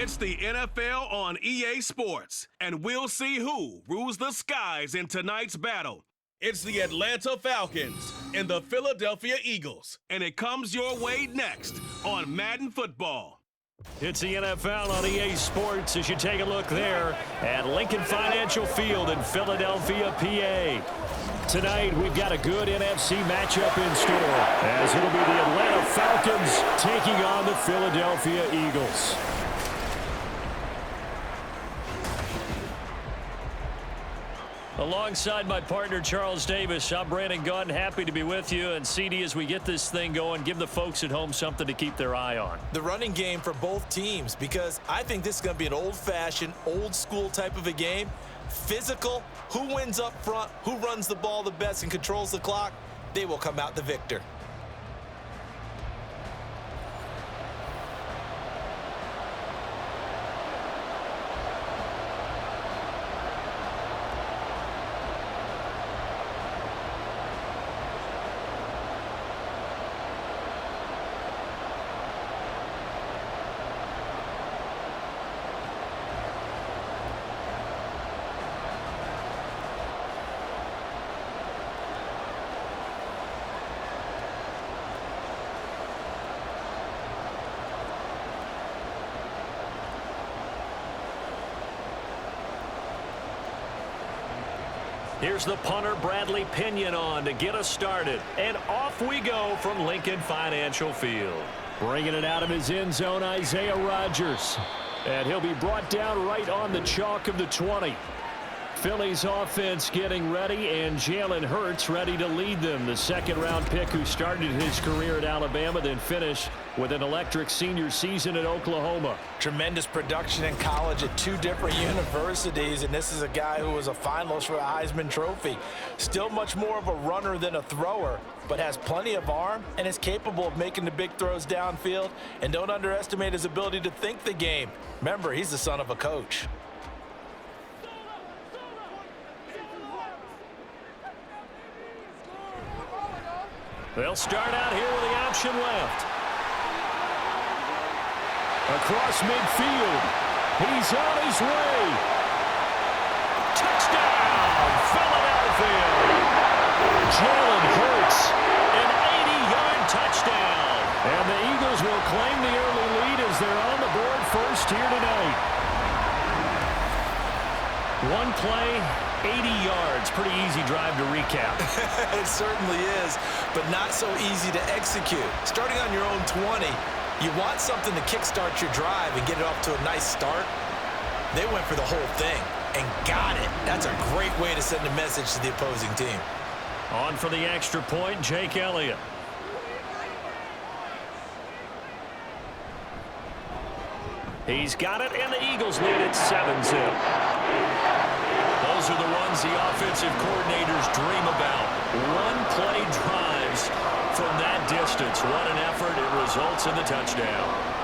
It's the NFL on EA Sports, and we'll see who rules the skies in tonight's battle. It's the Atlanta Falcons and the Philadelphia Eagles, and it comes your way next on Madden Football. It's the NFL on EA Sports as you take a look there at Lincoln Financial Field in Philadelphia, PA. Tonight, we've got a good NFC matchup in store as it'll be the Atlanta Falcons taking on the Philadelphia Eagles. Alongside my partner, Charles Davis, I'm Brandon Gunn. Happy to be with you. And CD, as we get this thing going, give the folks at home something to keep their eye on. The running game for both teams, because I think this is going to be an old-fashioned, old-school type of a game. Physical, who wins up front, who runs the ball the best and controls the clock, they will come out the victor. Here's the punter, Bradley Pinion, on to get us started. And off we go from Lincoln Financial Field. Bringing it out of his end zone, Isaiah Rodgers. And he'll be brought down right on the chalk of the 20. Philly's offense getting ready, and Jalen Hurts ready to lead them. The second-round pick who started his career at Alabama, then finished with an electric senior season at Oklahoma. Tremendous production in college at two different universities, and this is a guy who was a finalist for the Heisman Trophy. Still much more of a runner than a thrower, but has plenty of arm and is capable of making the big throws downfield. And don't underestimate his ability to think the game. Remember, he's the son of a coach. They'll start out here with the option left. Across midfield. He's on his way. Touchdown, Philadelphia. Jalen Hurts, an 80-yard touchdown. And the Eagles will claim the early lead as they're on the board first here tonight. One play, 80 yards. Pretty easy drive to recap. It certainly is, but not so easy to execute. Starting on your own 20, you want something to kickstart your drive and get it off to a nice start. They went for the whole thing and got it. That's a great way to send a message to the opposing team. On for the extra point, Jake Elliott. He's got it, and the Eagles lead it 7-0. Those are the ones the offensive coordinators dream about. One-play drives from that distance. What an effort. It results in the touchdown.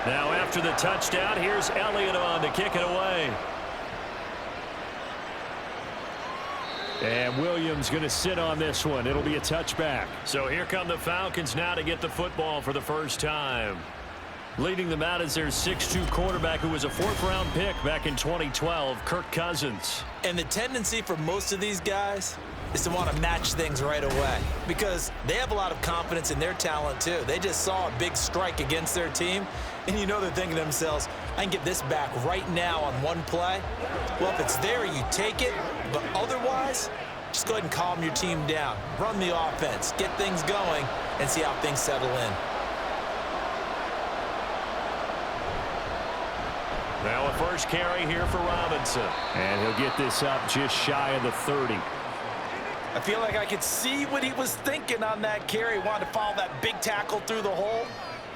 Now after the touchdown, here's Elliott on to kick it away. And Williams going to sit on this one. It'll be a touchback. So here come the Falcons now to get the football for the first time. Leading them out is their 6'2 quarterback who was a fourth-round pick back in 2012, Kirk Cousins. And the tendency for most of these guys is to want to match things right away because they have a lot of confidence in their talent too. They just saw a big strike against their team, and you know they're thinking to themselves, I can get this back right now on one play. Well, if it's there, you take it, but otherwise, just go ahead and calm your team down. Run the offense, get things going, and see how things settle in. Now a first carry here for Robinson. And he'll get this up just shy of the 30. I feel like I could see what he was thinking on that carry. Wanted to follow that big tackle through the hole.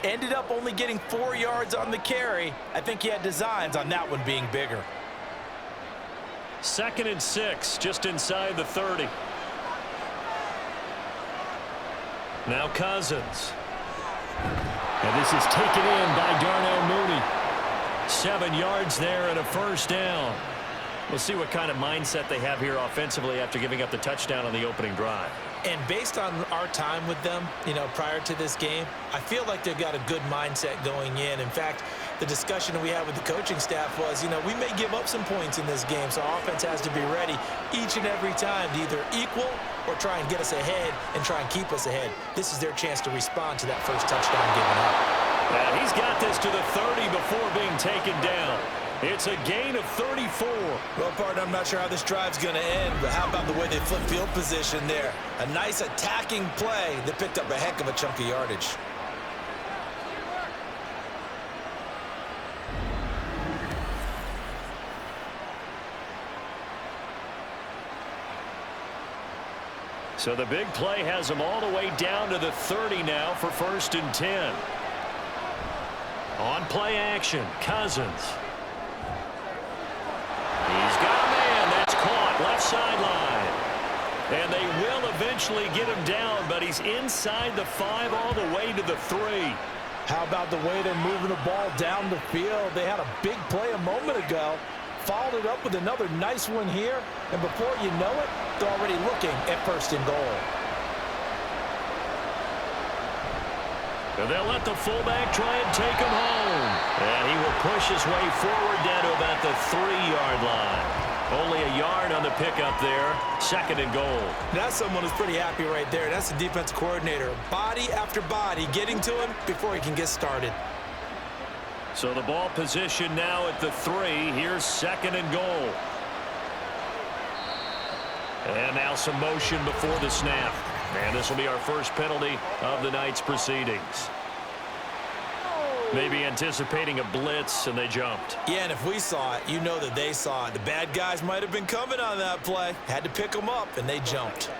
Ended up only getting 4 yards on the carry. I think he had designs on that one being bigger. 2nd and 6, just inside the 30. Now Cousins. And this is taken in by Darnell Mooney. 7 yards there and a first down. We'll see what kind of mindset they have here offensively after giving up the touchdown on the opening drive. And based on our time with them, prior to this game, I feel like they've got a good mindset going in. In fact, the discussion we had with the coaching staff was, we may give up some points in this game, so our offense has to be ready each and every time to either equal or try and get us ahead and try and keep us ahead. This is their chance to respond to that first touchdown given up. And he's got this to the 30 before being taken down. It's a gain of 34. Well, partner, I'm not sure how this drive's going to end, but how about the way they flip field position there? A nice attacking play that picked up a heck of a chunk of yardage. So the big play has them all the way down to the 30 now for 1st and 10. On play action, Cousins. He's got a man. That's caught left sideline. And they will eventually get him down, but he's inside the 5 all the way to the 3. How about the way they're moving the ball down the field? They had a big play a moment ago. Followed it up with another nice one here. And before you know it, they're already looking at 1st and goal. And they'll let the fullback try and take him home. And he will push his way forward down to about the 3-yard line. Only a yard on the pickup there. 2nd and goal. That's someone who's pretty happy right there. That's the defensive coordinator. Body after body getting to him before he can get started. So the ball position now at the 3. Here's 2nd and goal. And now some motion before the snap. And this will be our first penalty of the night's proceedings. Maybe anticipating a blitz, and they jumped. Yeah, and if we saw it, you know that they saw it. The bad guys might have been coming on that play. Had to pick them up, and they jumped.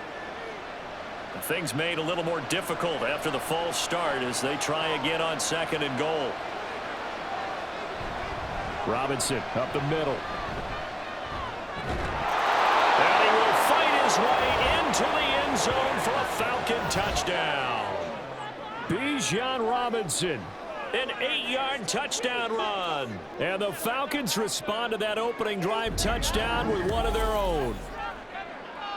Things made a little more difficult after the false start as they try again on 2nd and goal. Robinson up the middle. And he will fight his way into the end zone for a Falcon touchdown. Bijan Robinson, an 8-yard touchdown run. And the Falcons respond to that opening drive touchdown with one of their own.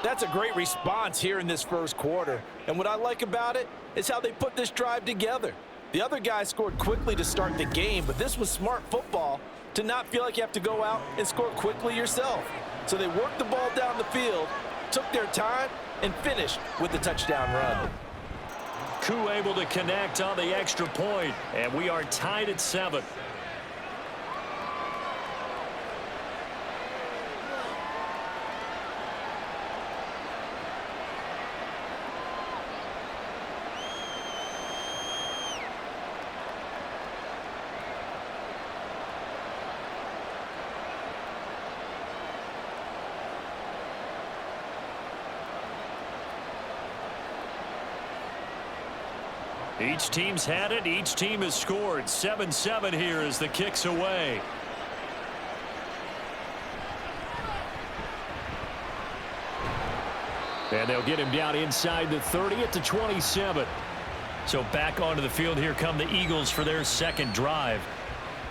That's a great response here in this first quarter. And what I like about it is how they put this drive together. The other guys scored quickly to start the game, but this was smart football to not feel like you have to go out and score quickly yourself. So they worked the ball down the field, took their time, and finished with the touchdown run. Koo able to connect on the extra point, and we are tied at 7. Each team's had it. Each team has scored. 7-7 here as the kick's away. And they'll get him down inside the 30 at the 27. So back onto the field here come the Eagles for their second drive.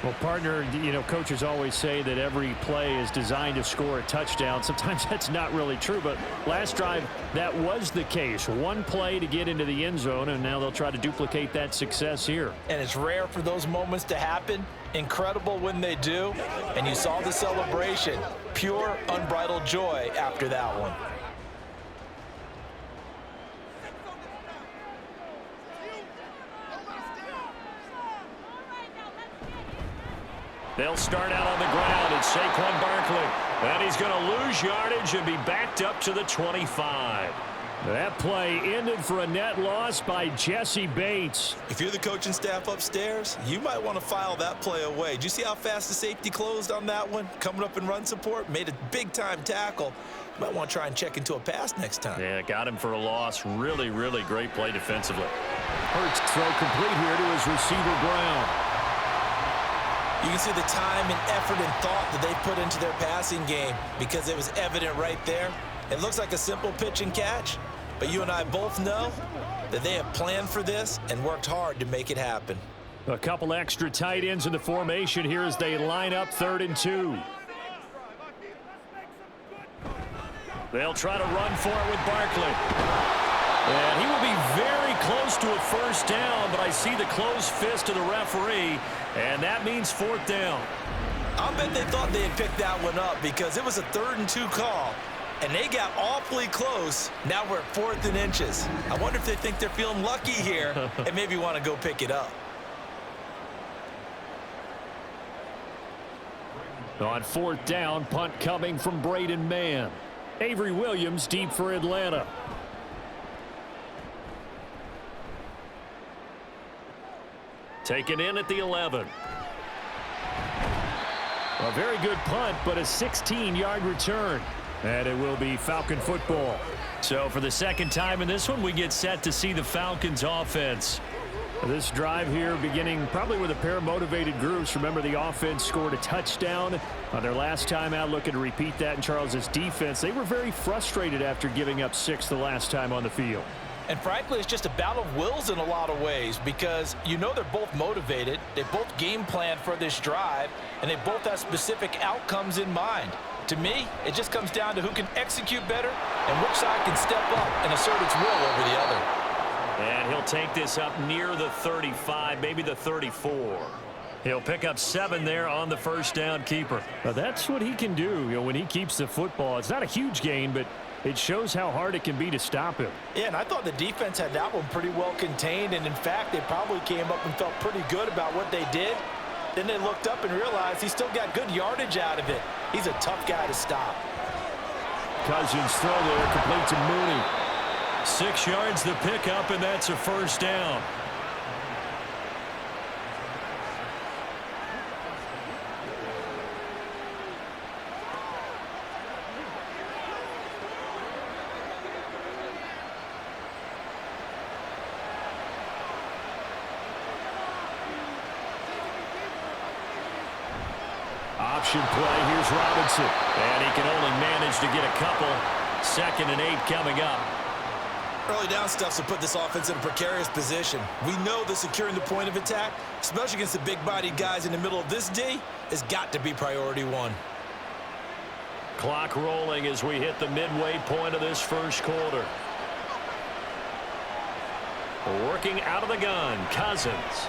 Well, partner, coaches always say that every play is designed to score a touchdown. Sometimes that's not really true, but last drive, that was the case. One play to get into the end zone, and now they'll try to duplicate that success here. And it's rare for those moments to happen. Incredible when they do. And you saw the celebration. Pure, unbridled joy after that one. They'll start out on the ground. It's Saquon Barkley. And he's going to lose yardage and be backed up to the 25. That play ended for a net loss by Jesse Bates. If you're the coaching staff upstairs, you might want to file that play away. Did you see how fast the safety closed on that one? Coming up in run support, made a big-time tackle. You might want to try and check into a pass next time. Yeah, got him for a loss. Really, really great play defensively. Hurts throw complete here to his receiver Brown. You can see the time and effort and thought that they put into their passing game because it was evident right there. It looks like a simple pitch and catch, but you and I both know that they have planned for this and worked hard to make it happen. A couple extra tight ends in the formation here as they line up 3rd and 2. They'll try to run for it with Barkley. And he will be very close to a first down, but I see the closed fist of the referee, and that means 4th down. I'll bet they thought they had picked that one up because it was a 3rd and 2 call, and they got awfully close. Now we're at 4th and inches. I wonder if they think they're feeling lucky here and maybe want to go pick it up. On 4th down, punt coming from Braden Mann. Avery Williams deep for Atlanta. Taken in at the 11. A very good punt, but a 16-yard return. And it will be Falcon football. So for the second time in this one, we get set to see the Falcons offense. This drive here beginning probably with a pair of motivated groups. Remember, the offense scored a touchdown on their last time out, looking to repeat that in Charles's defense. They were very frustrated after giving up 6 the last time on the field. And frankly, it's just a battle of wills in a lot of ways because you know they're both motivated, they both game plan for this drive, and they both have specific outcomes in mind. To me, it just comes down to who can execute better and which side can step up and assert its will over the other. And he'll take this up near the 35, maybe the 34. He'll pick up 7 there on the first down keeper. Now that's what he can do, when he keeps the football. It's not a huge gain, but it shows how hard it can be to stop him. Yeah, and I thought the defense had that one pretty well contained, and in fact, they probably came up and felt pretty good about what they did. Then they looked up and realized he still got good yardage out of it. He's a tough guy to stop. Cousins throw there, complete to Mooney. 6 yards the pickup, and that's a first down. Option play, here's Robinson. And he can only manage to get a couple. 2nd and 8 coming up. Early down stuff will put this offense in a precarious position. We know that securing the point of attack, especially against the big-bodied guys in the middle of this D, has got to be priority 1. Clock rolling as we hit the midway point of this first quarter. Working out of the gun, Cousins.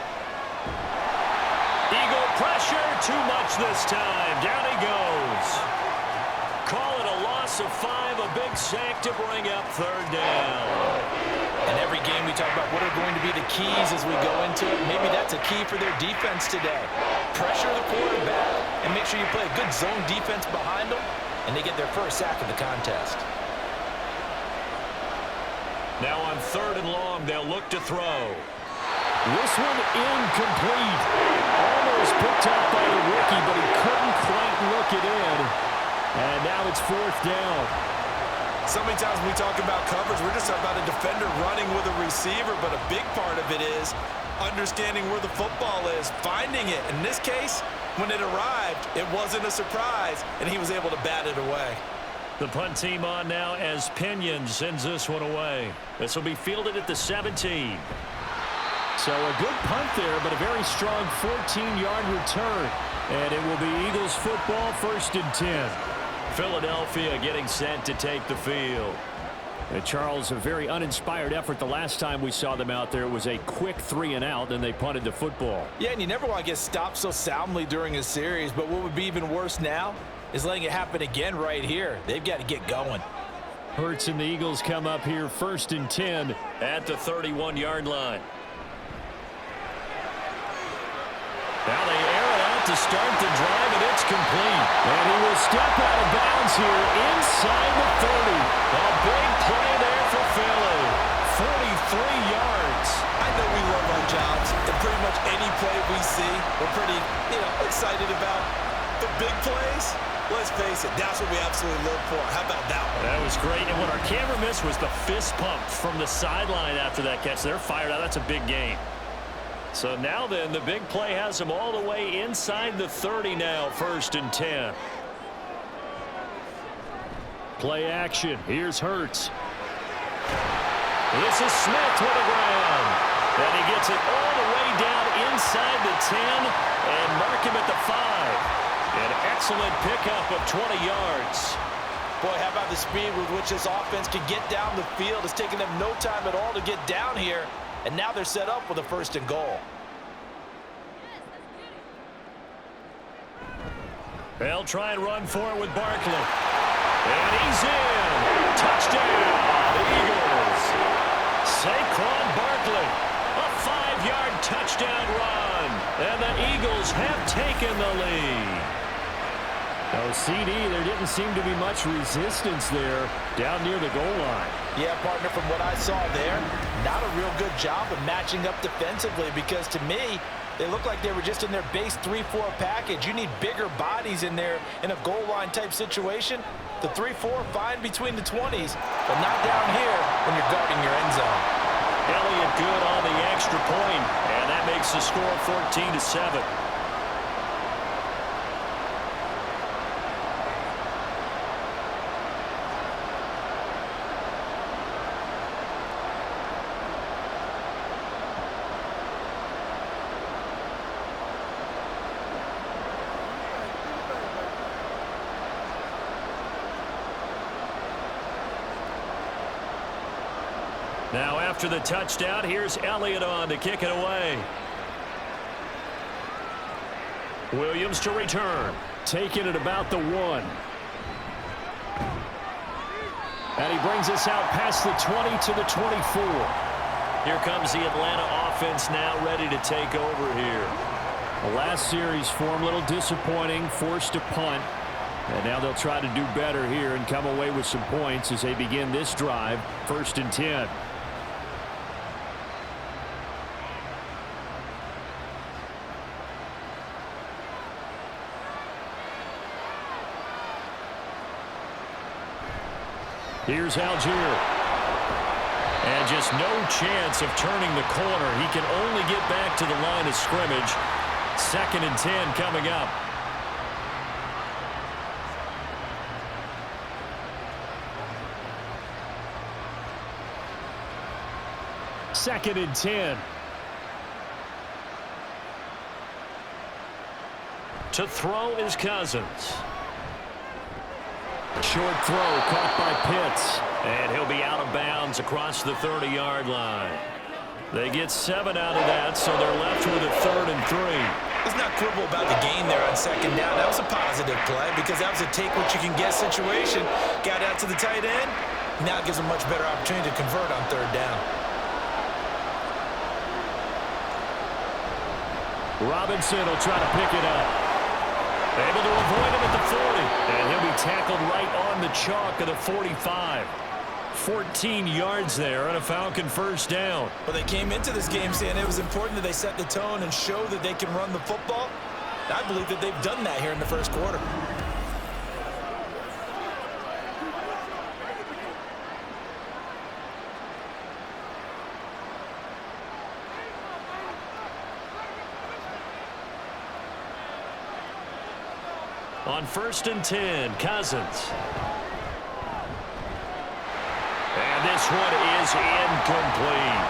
Eagle pressure, too much this time. Down he goes. Call it a loss of 5, a big sack to bring up 3rd down. And every game we talk about what are going to be the keys as we go into it. Maybe that's a key for their defense today. Pressure the quarterback and make sure you play a good zone defense behind them, and they get their first sack of the contest. Now on 3rd and long, they'll look to throw. This one incomplete. Almost picked up by the rookie, but he couldn't quite look it in. And now it's 4th down. So many times when we talk about coverage, we're just talking about a defender running with a receiver, but a big part of it is understanding where the football is, finding it. In this case, when it arrived, it wasn't a surprise, and he was able to bat it away. The punt team on now as Pinion sends this one away. This will be fielded at the 17. So a good punt there, but a very strong 14-yard return. And it will be Eagles football, 1st and 10. Philadelphia getting set to take the field. And Charles, a very uninspired effort. The last time we saw them out there, it was a quick 3 and out, then they punted the football. Yeah, and you never want to get stopped so soundly during a series, but what would be even worse now is letting it happen again right here. They've got to get going. Hurts and the Eagles come up here 1st and 10 at the 31-yard line. Now they air it out to start the drive, and it's complete. And he will step out of bounds here inside the 30. A big play there for Philly. 43 yards. I know we love our jobs, and pretty much any play we see, we're pretty, excited about. The big plays, let's face it, that's what we absolutely live for. How about that one? That was great. And what our camera missed was the fist pump from the sideline after that catch. They're fired out. That's a big game. So now then, the big play has them all the way inside the 30 now, 1st and 10. Play action. Here's Hurts. This is Smith with the ground. And he gets it all the way down inside the 10 and mark him at the 5. An excellent pickup of 20 yards. Boy, how about the speed with which this offense can get down the field? It's taken them no time at all to get down here, and now they're set up with a 1st and goal. They'll try and run for it with Barkley. And he's in. Touchdown, Eagles. Saquon Barkley, a 5-yard touchdown run. And the Eagles have taken the lead. Oh, CD, there didn't seem to be much resistance there down near the goal line. Yeah, partner, from what I saw there, not a real good job of matching up defensively because to me, they look like they were just in their base 3-4 package. You need bigger bodies in there in a goal line type situation. The 3-4 fine between the 20s, but not down here when you're guarding your end zone. Elliott good on the extra point, and that makes the score 14-7. Now after the touchdown, here's Elliott on to kick it away. Williams to return. Taking it about the 1. And he brings us out past the 20 to the 24. Here comes the Atlanta offense now ready to take over here. The last series for him, a little disappointing, forced to punt. And now they'll try to do better here and come away with some points as they begin this drive, 1st and 10. Here's Algier. And just no chance of turning the corner. He can only get back to the line of scrimmage. 2nd and 10 coming up. Second and 10. To throw is Cousins. Short throw caught by Pitts. And he'll be out of bounds across the 30-yard line. They get 7 out of that, so they're left with a 3rd and 3. Let's not quibble about the gain there on 2nd down. That was a positive play because that was a take-what-you-can-get situation. Got out to the tight end. Now it gives them much better opportunity to convert on 3rd down. Robinson will try to pick it up. Able to avoid him at the 40. And he'll be tackled right on the chalk of the 45. 14 yards there on a Falcon 1st down. Well, they came into this game saying it was important that they set the tone and show that they can run the football. I believe that they've done that here in the 1st quarter. On 1st and 10, Cousins. And this one is incomplete.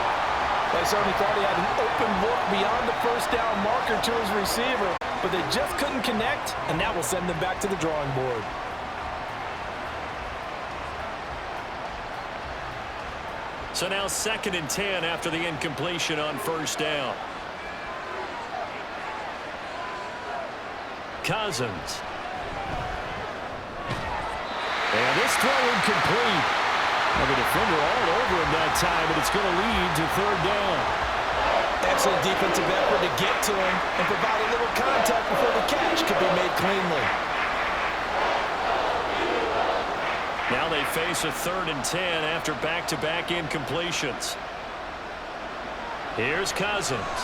They certainly thought he had an open look beyond the 1st down marker to his receiver, but they just couldn't connect, and that will send them back to the drawing board. So now 2nd and 10 after the incompletion on 1st down. Cousins. And this throw incomplete. And the defender all over him that time, and it's going to lead to 3rd down. Excellent defensive effort to get to him and provide a little contact before the catch could be made cleanly. Now they face a 3rd and 10 after back-to-back incompletions. Here's Cousins.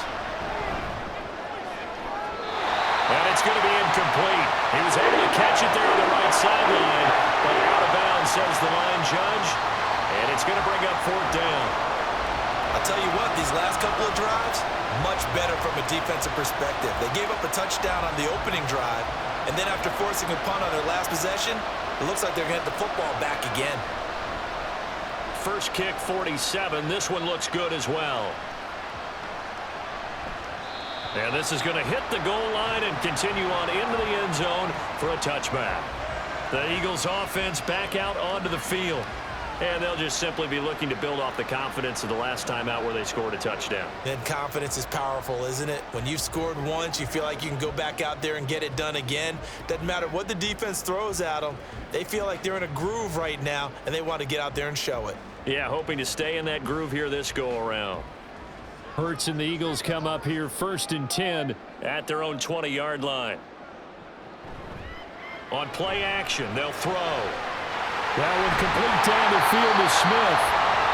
And it's going to be incomplete. He was able to catch it there on the right sideline, but out of bounds, says the line judge. And it's going to bring up 4th down. I'll tell you what, these last couple of drives, much better from a defensive perspective. They gave up a touchdown on the opening drive, and then after forcing a punt on their last possession, it looks like they're going to get the football back again. first kick 47. This one looks good as well. And this is going to hit the goal line and continue on into the end zone for a touchback. The Eagles offense back out onto the field. And they'll just simply be looking to build off the confidence of the last time out where they scored a touchdown. And confidence is powerful, isn't it? When you've scored once, you feel like you can go back out there and get it done again. Doesn't matter what the defense throws at them. They feel like they're in a groove right now, and they want to get out there and show it. Yeah, hoping to stay in that groove here this go-around. Hurts and the Eagles come up here 1st and 10 at their own 20-yard line. On play action, they'll throw. That one complete down the field to Smith.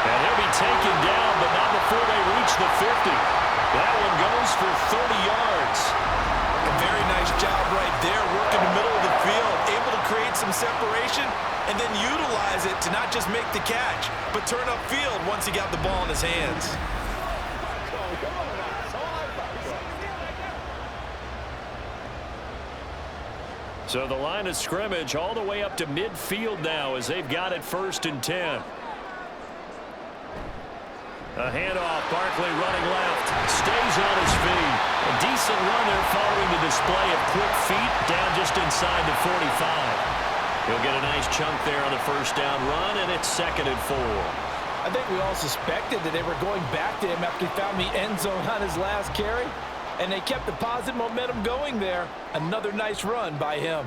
And he'll be taken down, but not before they reach the 50. That one goes for 30 yards. A very nice job right there, working the middle of the field, able to create some separation, and then utilize it to not just make the catch, but turn upfield once he got the ball in his hands. So the line of scrimmage all the way up to midfield now as they've got it 1st and 10. A handoff, Barkley running left, stays on his feet. A decent run there following the display of quick feet down just inside the 45. He'll get a nice chunk there on the first down run, and it's 2nd and 4. I think we all suspected that they were going back to him after he found the end zone on his last carry. And they kept the positive momentum going there. Another nice run by him.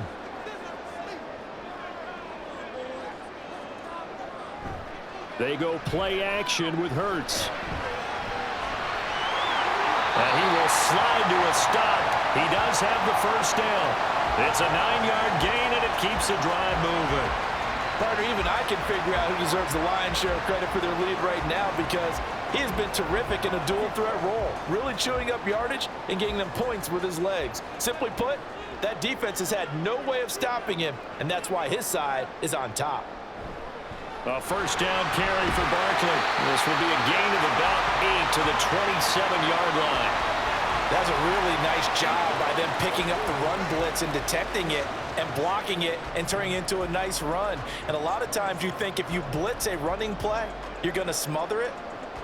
They go play action with Hurts. And he will slide to a stop. He does have the first down. It's a 9-yard gain, and it keeps the drive moving. Partner, even I can figure out who deserves the lion's share of credit for their lead right now because he has been terrific in a dual threat role, really chewing up yardage and getting them points with his legs. Simply put, that defense has had no way of stopping him, and that's why his side is on top. A first down carry for Barkley. This will be a gain of about 8 to the 27-yard line. That's a really nice job by them picking up the run blitz and detecting it and blocking it and turning it into a nice run. And a lot of times you think if you blitz a running play, you're going to smother it.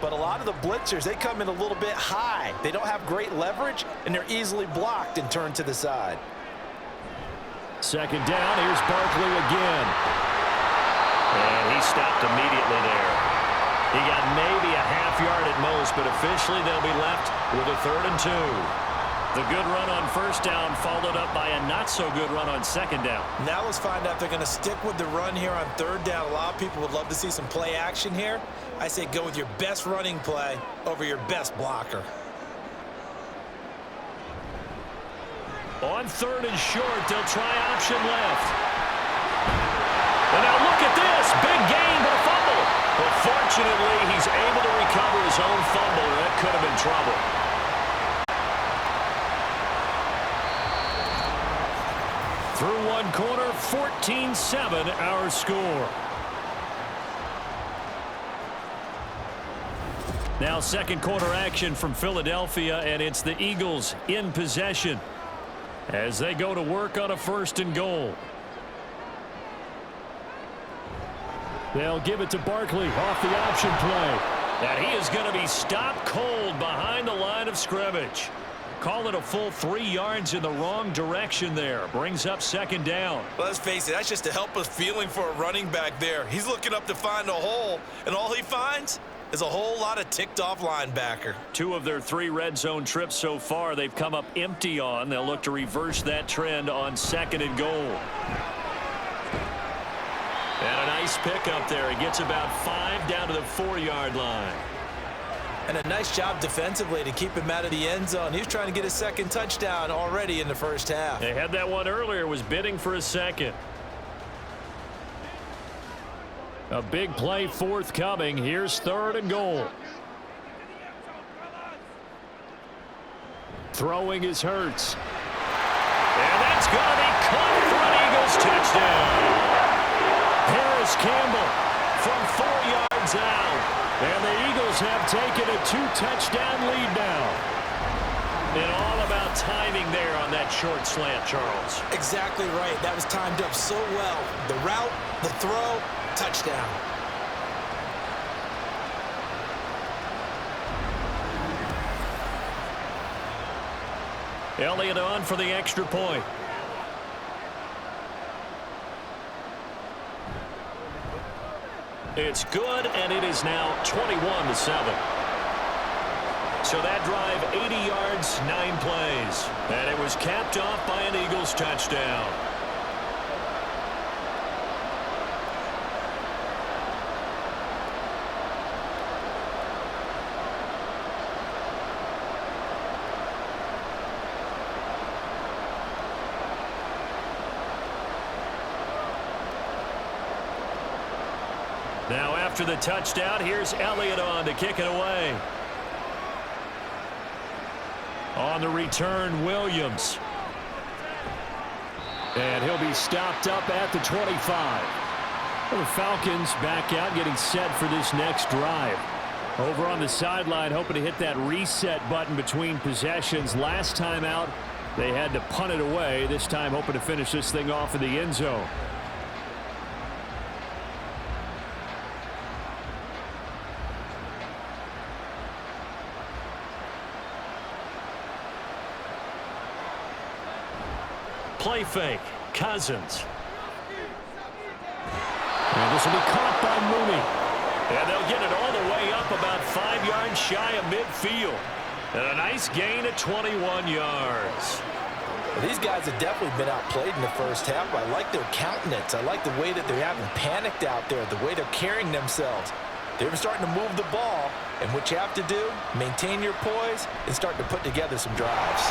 But a lot of the blitzers, they come in a little bit high. They don't have great leverage, and they're easily blocked and turned to the side. 2nd down, here's Barkley again. And he stopped immediately there. He got maybe a half yard at most, but officially they'll be left with a 3rd and 2. The good run on first down followed up by a not-so-good run on 2nd down. Now let's find out if they're going to stick with the run here on 3rd down. A lot of people would love to see some play action here. I say go with your best running play over your best blocker. On 3rd and short, they'll try option left. And now look at this. Big gain, but a fumble. But fortunately, he's able to recover his own fumble, or that could have been trouble. Through one quarter, 14-7 our score. Now 2nd quarter action from Philadelphia, and it's the Eagles in possession as they go to work on a 1st and goal. They'll give it to Barkley off the option play. And he is going to be stopped cold behind the line of scrimmage. Call it a full 3 yards in the wrong direction there. Brings up 2nd down. Well, let's face it, that's just a helpless feeling for a running back there. He's looking up to find a hole, and all he finds is a whole lot of ticked-off linebacker. 2 of their 3 red zone trips so far they've come up empty on. They'll look to reverse that trend on 2nd and goal. And a nice pick up there. He gets about 5 down to the 4-yard line. And a nice job defensively to keep him out of the end zone. He was trying to get his 2nd touchdown already in the first half. They had that one earlier, was bidding for a 2nd. A big play forthcoming. Here's 3rd and goal. Throwing is Hurts. And that's going to be caught for an Eagles touchdown. Harris Campbell from 4 yards out. And the Eagles have taken a 2-touchdown lead now. And all about timing there on that short slant, Charles. Exactly right. That was timed up so well. The route, the throw, touchdown. Elliott on for the extra point. It's good, and it is now 21-7. So that drive, 80 yards, 9 plays. And it was capped off by an Eagles touchdown. Now after the touchdown, here's Elliott on to kick it away. On the return, Williams. And he'll be stopped up at the 25. Well, the Falcons back out, getting set for this next drive. Over on the sideline, hoping to hit that reset button between possessions. Last time out, they had to punt it away. This time, hoping to finish this thing off in the end zone. Play fake. Cousins. And this will be caught by Mooney. And they'll get it all the way up about 5 yards shy of midfield. And a nice gain at 21 yards. Well, these guys have definitely been outplayed in the first half. I like their countenance. I like the way that they're having panicked out there, the way they're carrying themselves. They're starting to move the ball. And what you have to do, maintain your poise and start to put together some drives.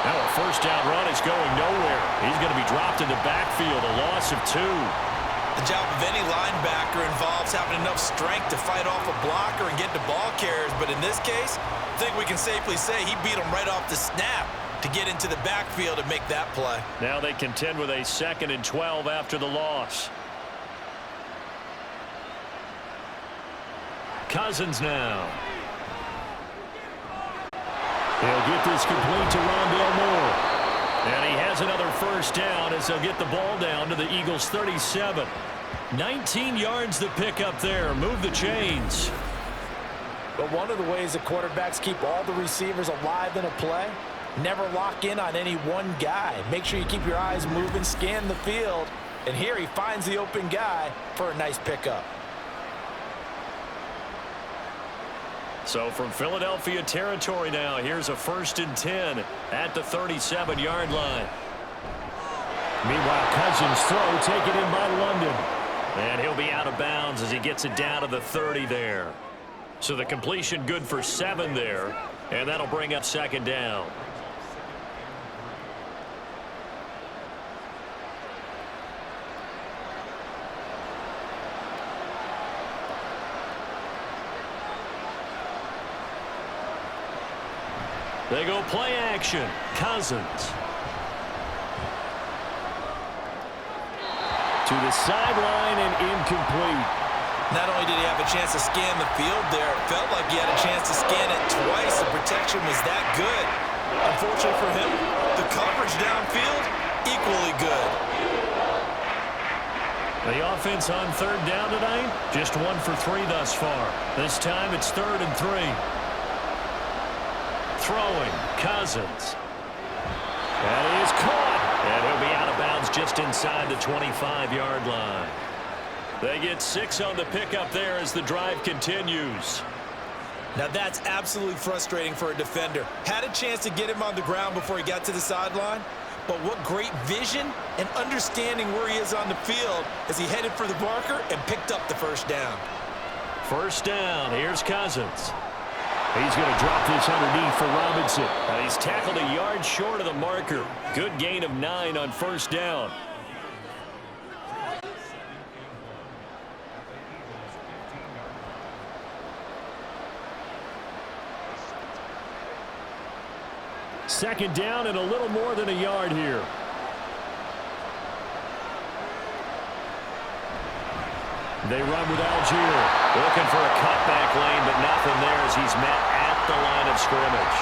Now a first down run is going nowhere. He's going to be dropped in the backfield, a loss of 2. The job of any linebacker involves having enough strength to fight off a blocker and get the ball carriers. But in this case, I think we can safely say he beat him right off the snap to get into the backfield and make that play. Now they contend with a 2nd and 12 after the loss. Cousins now. He'll get this complete to Rondale Moore. And he has another first down as they'll get the ball down to the Eagles' 37. 19 yards to pick up there. Move the chains. But one of the ways that quarterbacks keep all the receivers alive in a play, never lock in on any one guy. Make sure you keep your eyes moving, scan the field. And here he finds the open guy for a nice pickup. So from Philadelphia territory now, here's a 1st and 10 at the 37-yard line. Meanwhile, Cousins throw taken in by London. And he'll be out of bounds as he gets it down to the 30 there. So the completion good for 7 there, and that'll bring up 2nd down. They go play action. Cousins. To the sideline and incomplete. Not only did he have a chance to scan the field there, it felt like he had a chance to scan it twice. The protection was that good. Unfortunately for him, the coverage downfield, equally good. The offense on 3rd down tonight, just 1 for 3 thus far. This time it's 3rd and 3. Throwing, Cousins. That is caught. And he'll be out of bounds just inside the 25-yard line. They get 6 on the pickup there as the drive continues. Now that's absolutely frustrating for a defender. Had a chance to get him on the ground before he got to the sideline, but what great vision and understanding where he is on the field as he headed for the marker and picked up the first down. First down, here's Cousins. He's going to drop this underneath for Robinson. And he's tackled a yard short of the marker. Good gain of 9 on first down. Second down and a little more than a yard here. They run with Algier. Looking for a cutback lane, but nothing there as he's met at the line of scrimmage.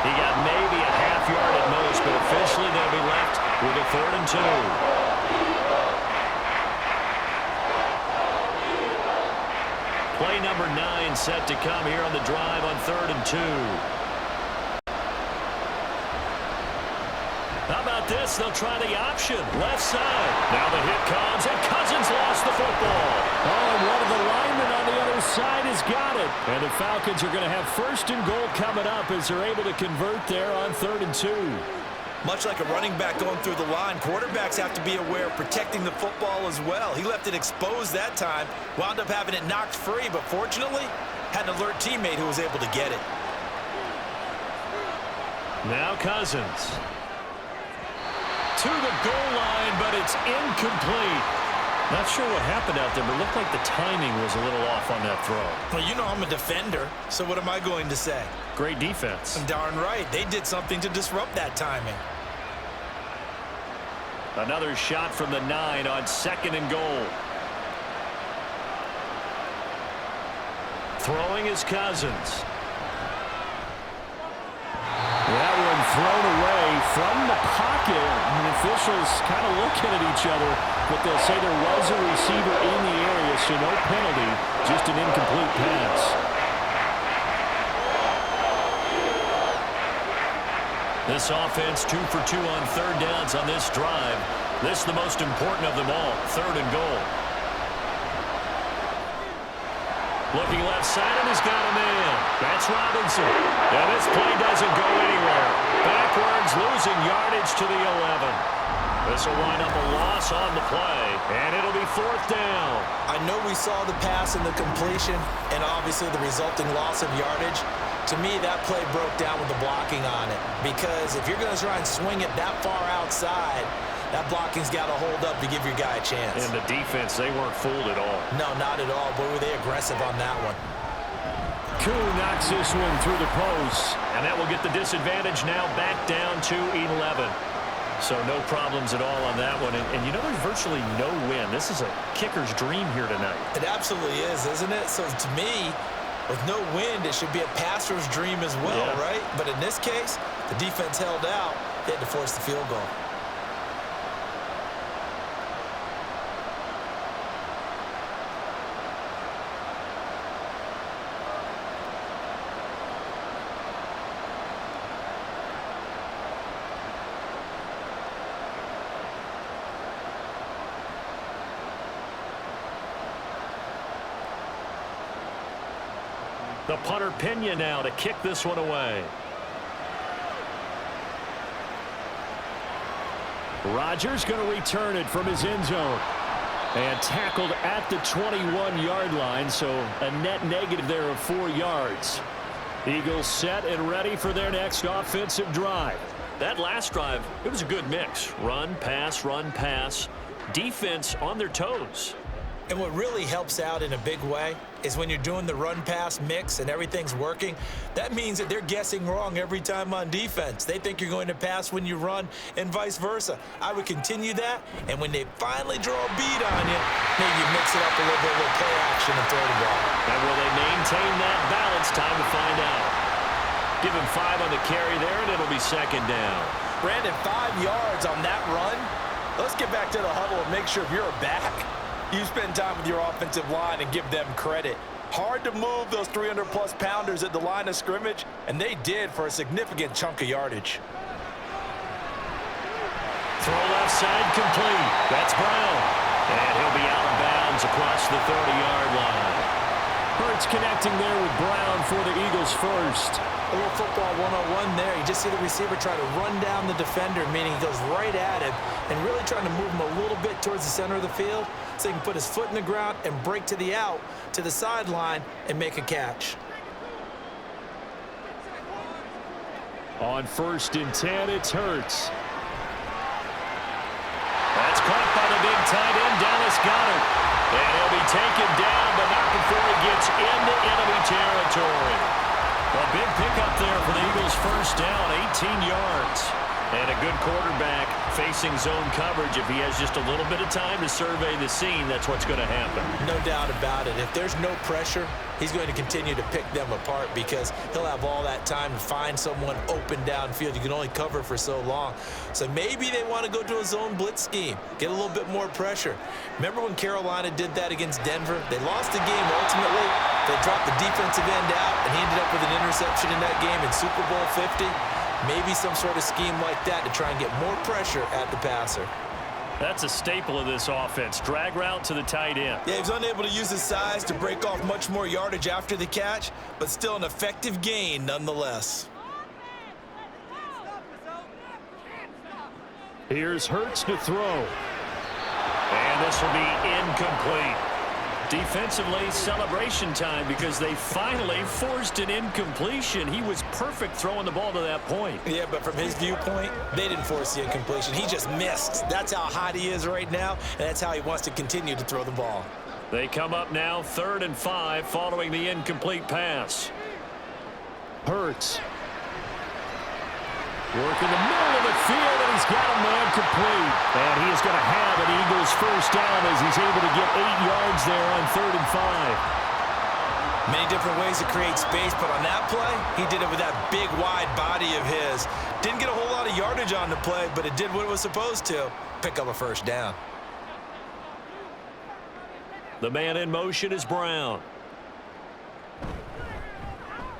He got maybe a half yard at most, but officially they'll be left with a 3rd and 2. Play number 9 set to come here on the drive on 3rd and 2. this. They'll try the option. Left side. Now the hit comes, and Cousins lost the football. Oh, and one of the linemen on the other side has got it. And the Falcons are going to have 1st and goal coming up as they're able to convert there on 3rd and 2. Much like a running back going through the line, quarterbacks have to be aware of protecting the football as well. He left it exposed that time, wound up having it knocked free, but fortunately, had an alert teammate who was able to get it. Now Cousins. To the goal line, but it's incomplete. Not sure what happened out there, but it looked like the timing was a little off on that throw. Well, you know I'm a defender, so what am I going to say? Great defense. Darn right. They did something to disrupt that timing. Another shot from the 9 on 2nd and goal. Throwing is Cousins. That one thrown away from the pocket. And the officials kind of looking at each other, but they'll say there was a receiver in the area, so no penalty, just an incomplete pass. This offense 2 for 2 on 3rd downs on this drive. This is the most important of them all, 3rd and goal. Looking left side, and he's got a man. That's Robinson. And this play doesn't go anywhere. Backwards, losing yardage to the 11. This will wind up a loss on the play, and it'll be 4th down. I know we saw the pass and the completion, and obviously the resulting loss of yardage. To me, that play broke down with the blocking on it. Because if you're going to try and swing it that far outside, that blocking's got to hold up to give your guy a chance. And the defense, they weren't fooled at all. No, not at all. Boy, were they aggressive on that one. Koo knocks this one through the post. And that will get the disadvantage now back down to 11. So no problems at all on that one. And you know, there's virtually no win. This is a kicker's dream here tonight. It absolutely is, isn't it? So to me, with no wind, it should be a passer's dream as well, right? But in this case, the defense held out. They had to force the field goal. The punter Pena now to kick this one away. Rodgers going to return it from his end zone. And tackled at the 21-yard line, so a net negative there of 4 yards. Eagles set and ready for their next offensive drive. That last drive, it was a good mix. Run, pass, defense on their toes. And what really helps out in a big way is when you're doing the run-pass mix and everything's working, that means that they're guessing wrong every time on defense. They think you're going to pass when you run and vice versa. I would continue that, and when they finally draw a beat on you, maybe mix it up a little bit with play action and throw the ball. And will they maintain that balance? Time to find out. Give him 5 on the carry there, and it'll be 2nd down. Brandon, 5 yards on that run. Let's get back to the huddle and make sure if you're back, you spend time with your offensive line and give them credit. Hard to move those 300-plus pounders at the line of scrimmage, and they did for a significant chunk of yardage. Throw left side complete. That's Brown. And he'll be out of bounds across the 30-yard line. Hurts connecting there with Brown for the Eagles first. A little football 101 there. You just see the receiver try to run down the defender, meaning he goes right at him and really trying to move him a little bit towards the center of the field so he can put his foot in the ground and break to the out, to the sideline, and make a catch. On 1st and 10, it's Hurts. That's caught by the big tight end, Dallas Goedert. And he'll be taken down, but not before he gets into enemy territory. A big pickup there for the Eagles' first down, 18 yards. And a good quarterback facing zone coverage. If he has just a little bit of time to survey the scene, that's what's going to happen. No doubt about it. If there's no pressure, he's going to continue to pick them apart because he'll have all that time to find someone open downfield. You can only cover for so long. So maybe they want to go to a zone blitz scheme, get a little bit more pressure. Remember when Carolina did that against Denver? They lost the game ultimately. They dropped the defensive end out, and he ended up with an interception in that game in Super Bowl 50. Maybe some sort of scheme like that to try and get more pressure at the passer. That's a staple of this offense. Drag route to the tight end. Yeah, he was unable to use his size to break off much more yardage after the catch, but still an effective gain nonetheless. Here's Hurts to throw. And this will be incomplete. Defensively, celebration time because they finally forced an incompletion. He was perfect throwing the ball to that point. Yeah, but from his viewpoint, they didn't force the incompletion. He just missed. That's how hot he is right now, and that's how he wants to continue to throw the ball. They come up now 3rd and 5 following the incomplete pass. Hurts. Work in the middle of the field, and he's got a man complete. And he is going to have an Eagles first down as he's able to get 8 yards there on 3rd and 5. Many different ways to create space, but on that play, he did it with that big, wide body of his. Didn't get a whole lot of yardage on the play, but it did what it was supposed to, pick up a first down. The man in motion is Brown.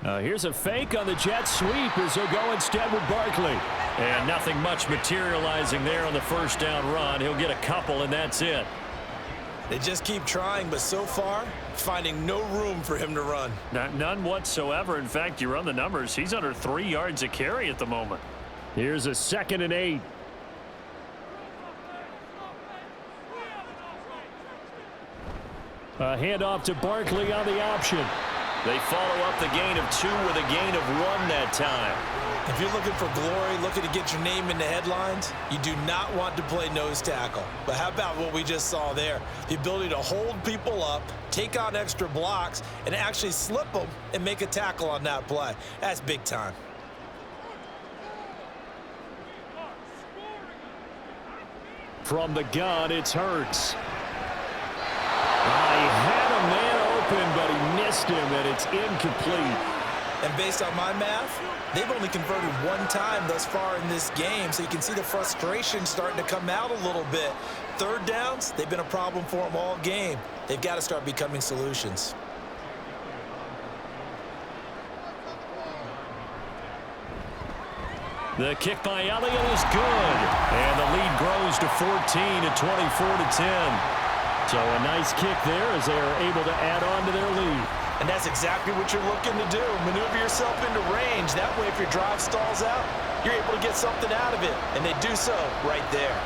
Here's a fake on the jet sweep as they'll go instead with Barkley. And nothing much materializing there on the first down run. He'll get a couple, and that's it. They just keep trying, but so far, finding no room for him to run. None whatsoever. In fact, you run the numbers. He's under 3 yards a carry at the moment. Here's a 2nd and 8. A handoff to Barkley on the option. They follow up the gain of 2 with a gain of 1 that time. If you're looking for glory, looking to get your name in the headlines, you do not want to play nose tackle. But how about what we just saw there? The ability to hold people up, take on extra blocks, and actually slip them and make a tackle on that play. That's big time. From the gun, it's Hurts. He had a man open, but he missed him, and it's incomplete. And based on my math, they've only converted 1 time thus far in this game, so you can see the frustration starting to come out a little bit. 3rd downs, they've been a problem for them all game. They've got to start becoming solutions. The kick by Elliott is good, and the lead grows to 14 at 24-10. So a nice kick there as they are able to add on to their lead. And that's exactly what you're looking to do. Maneuver yourself into range. That way, if your drive stalls out, you're able to get something out of it. And they do so right there.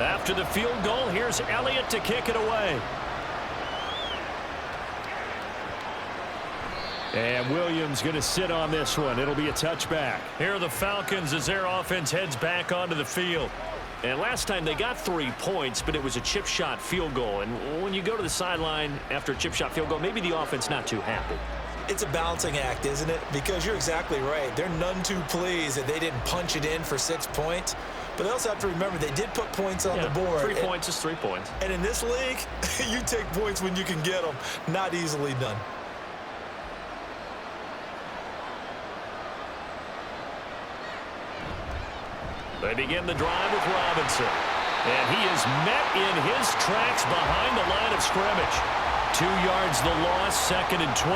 After the field goal, here's Elliott to kick it away. And Williams going to sit on this one. It'll be a touchback. Here are the Falcons as their offense heads back onto the field. And last time they got 3 points, but it was a chip shot field goal. And when you go to the sideline after a chip shot field goal, maybe the offense not too happy. It's a balancing act, isn't it? Because you're exactly right. They're none too pleased that they didn't punch it in for 6 points. But they also have to remember they did put points on the board. 3 points is 3 points. And in this league, you take points when you can get them. Not easily done. They begin the drive with Robinson. And he is met in his tracks behind the line of scrimmage. 2 yards the loss, 2nd and 12.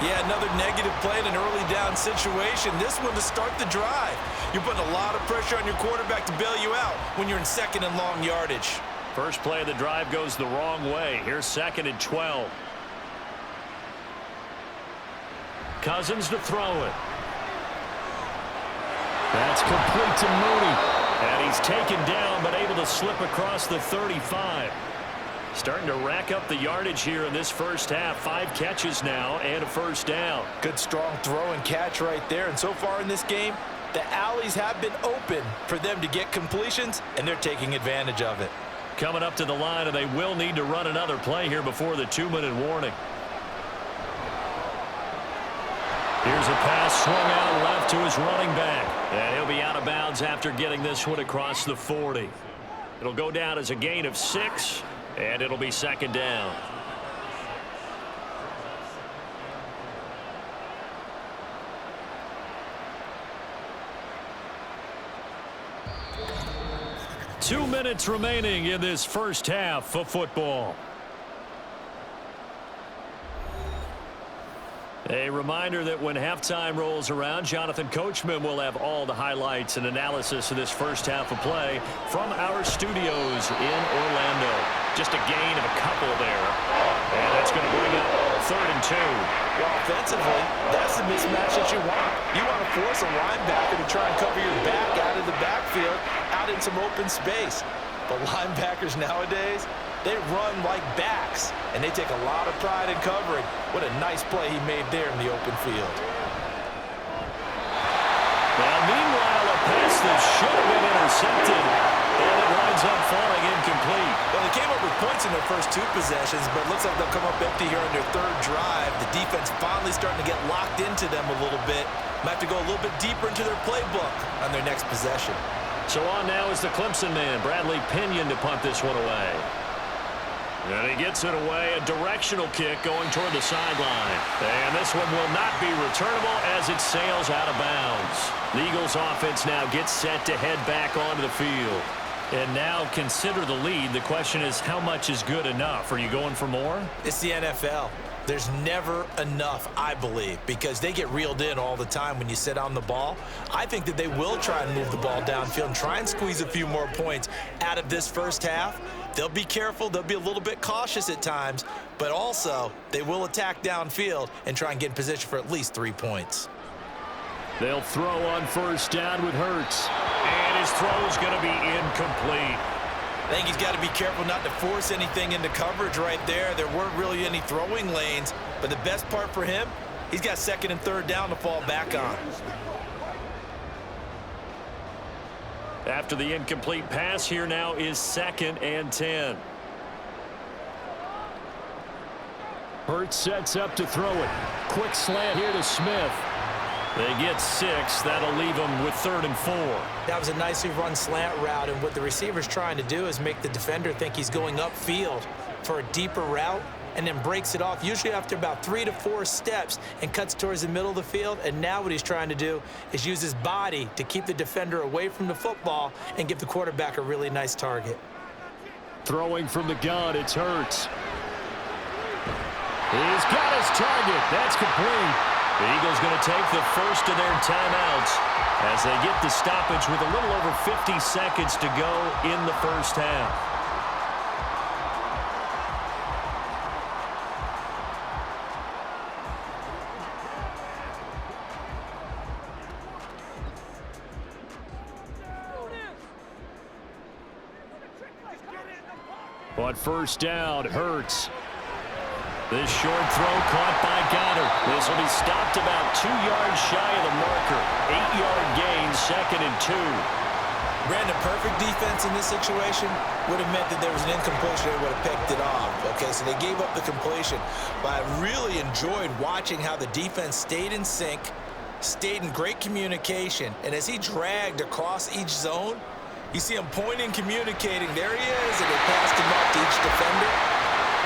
Yeah, another negative play in an early down situation. This one to start the drive. You're putting a lot of pressure on your quarterback to bail you out when you're in 2nd and long yardage. First play of the drive goes the wrong way. Here's 2nd and 12. Cousins to throw it. That's complete to Mooney. And he's taken down, but able to slip across the 35. Starting to rack up the yardage here in this first half. 5 catches now and a first down. Good strong throw and catch right there. And so far in this game, the alleys have been open for them to get completions, and they're taking advantage of it. Coming up to the line, and they will need to run another play here before the 2-minute warning. Here's a pass swung out left to his running back. And he'll be out of bounds after getting this one across the 40. It'll go down as a gain of 6, and it'll be 2nd down. 2 minutes remaining in this first half of football. A reminder that when halftime rolls around, Jonathan Coachman will have all the highlights and analysis of this first half of play from our studios in Orlando. Just a gain of a couple there. And that's going to bring up 3rd and 2. Well, offensively, that's the mismatch that you want. You want to force a linebacker to try and cover your back out of the backfield, out in some open space. But linebackers nowadays, they run like backs, and they take a lot of pride in covering. What a nice play he made there in the open field. Well, meanwhile, a pass that should have been intercepted, and it winds up falling incomplete. Well, they came up with points in their first 2 possessions, but it looks like they'll come up empty here on their 3rd drive. The defense finally starting to get locked into them a little bit. Might have to go a little bit deeper into their playbook on their next possession. So on now is the Clemson man, Bradley Pinion, to punt this one away. And he gets it away, a directional kick going toward the sideline. And this one will not be returnable as it sails out of bounds. The Eagles offense now gets set to head back onto the field. And now consider the lead. The question is, how much is good enough? Are you going for more? It's the NFL. There's never enough, I believe, because they get reeled in all the time when you sit on the ball. I think that they will try and move the ball downfield and try and squeeze a few more points out of this first half. They'll be careful. They'll be a little bit cautious at times, but also they will attack downfield and try and get in position for at least 3 points. They'll throw on first down with Hurts. And his throw is going to be incomplete. I think he's got to be careful not to force anything into coverage right there. There weren't really any throwing lanes, but the best part for him, he's got 2nd and 3rd down to fall back on. After the incomplete pass, here now is 2nd and 10. Hurts sets up to throw it. Quick slant here to Smith. They get 6. That'll leave them with 3rd and 4. That was a nicely run slant route, and what the receiver's trying to do is make the defender think he's going upfield for a deeper route, and then breaks it off, usually after about 3 to 4 steps, and cuts towards the middle of the field. And now what he's trying to do is use his body to keep the defender away from the football and give the quarterback a really nice target. Throwing from the gun, it's Hurts. He's got his target. That's complete. The Eagles going to take the first of their timeouts as they get the stoppage with a little over 50 seconds to go in the first half. On first down, Hurts. This short throw caught by Goddard. This will be stopped about 2 yards shy of the marker. 8-yard gain, 2nd and 2. Brandon, perfect defense in this situation would have meant that there was an incompletion. They would have picked it off. Okay, so they gave up the completion. But I really enjoyed watching how the defense stayed in sync, stayed in great communication. And as he dragged across each zone, you see him pointing, communicating. There he is, and they passed him up to each defender.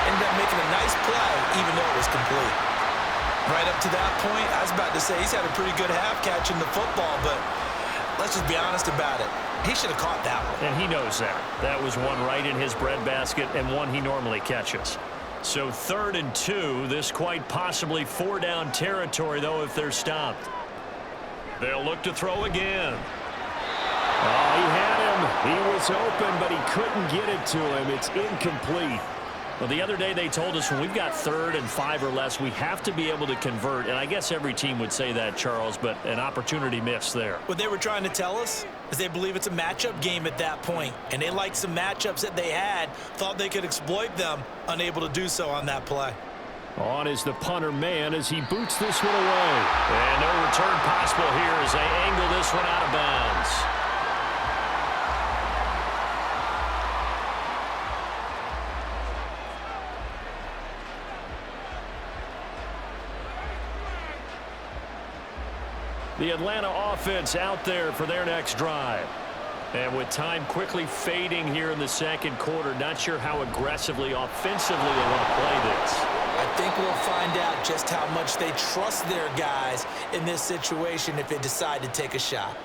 Ended up making a nice play, even though it was complete. Right up to that point, I was about to say he's had a pretty good half catching the football, but let's just be honest about it. He should have caught that one. And he knows that. That was one right in his breadbasket and one he normally catches. So 3rd and 2, this quite possibly 4-down territory, though, if they're stopped. They'll look to throw again. Oh, he had him. He was open, but he couldn't get it to him. It's incomplete. Well, the other day they told us when we've got 3rd and 5 or less, we have to be able to convert. And I guess every team would say that, Charles, but an opportunity missed there. What they were trying to tell us is they believe it's a matchup game at that point. And they liked some matchups that they had, thought they could exploit them, unable to do so on that play. On is the punter man as he boots this one away. And no return possible here as they angle this one out of bounds. The Atlanta offense out there for their next drive. And with time quickly fading here in the 2nd quarter, not sure how aggressively, offensively they want to play this. I think we'll find out just how much they trust their guys in this situation if they decide to take a shot.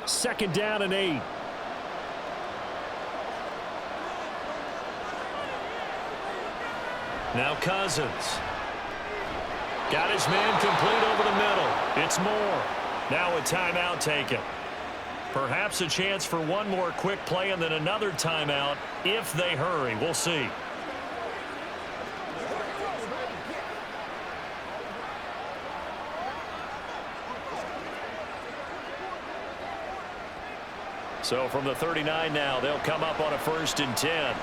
2nd down and 8. Now Cousins. Got his man complete over the middle. It's Moore. Now a timeout taken. Perhaps a chance for one more quick play and then another timeout if they hurry. We'll see. So from the 39 now, they'll come up on a 1st and 10.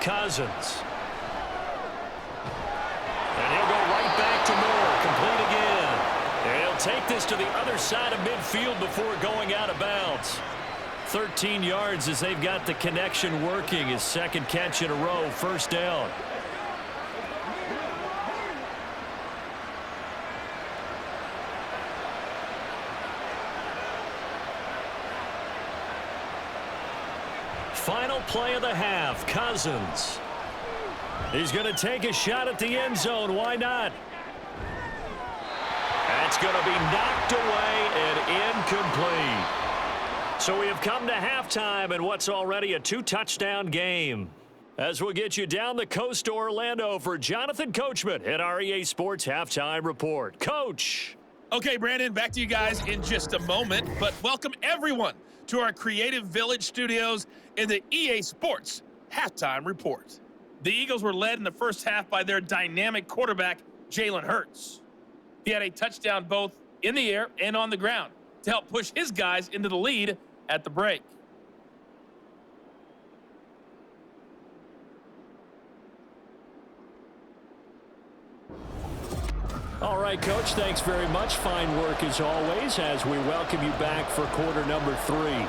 Cousins. And he'll go right back to Moore. Complete again. And he'll take this to the other side of midfield before going out of bounds. 13 yards as they've got the connection working. His 2nd catch in a row, 1st down. Final play of the half, Cousins. He's going to take a shot at the end zone. Why not? That's going to be knocked away and incomplete. So we have come to halftime in what's already a 2-touchdown game. As we'll get you down the coast to Orlando for Jonathan Coachman at our EA Sports Halftime Report. Coach. Okay, Brandon, back to you guys in just a moment, but welcome everyone to our Creative Village studios in the EA Sports Halftime Report. The Eagles were led in the first half by their dynamic quarterback, Jalen Hurts. He had a touchdown both in the air and on the ground to help push his guys into the lead at the break. All right, Coach, thanks very much. Fine work as always as we welcome you back for quarter number 3.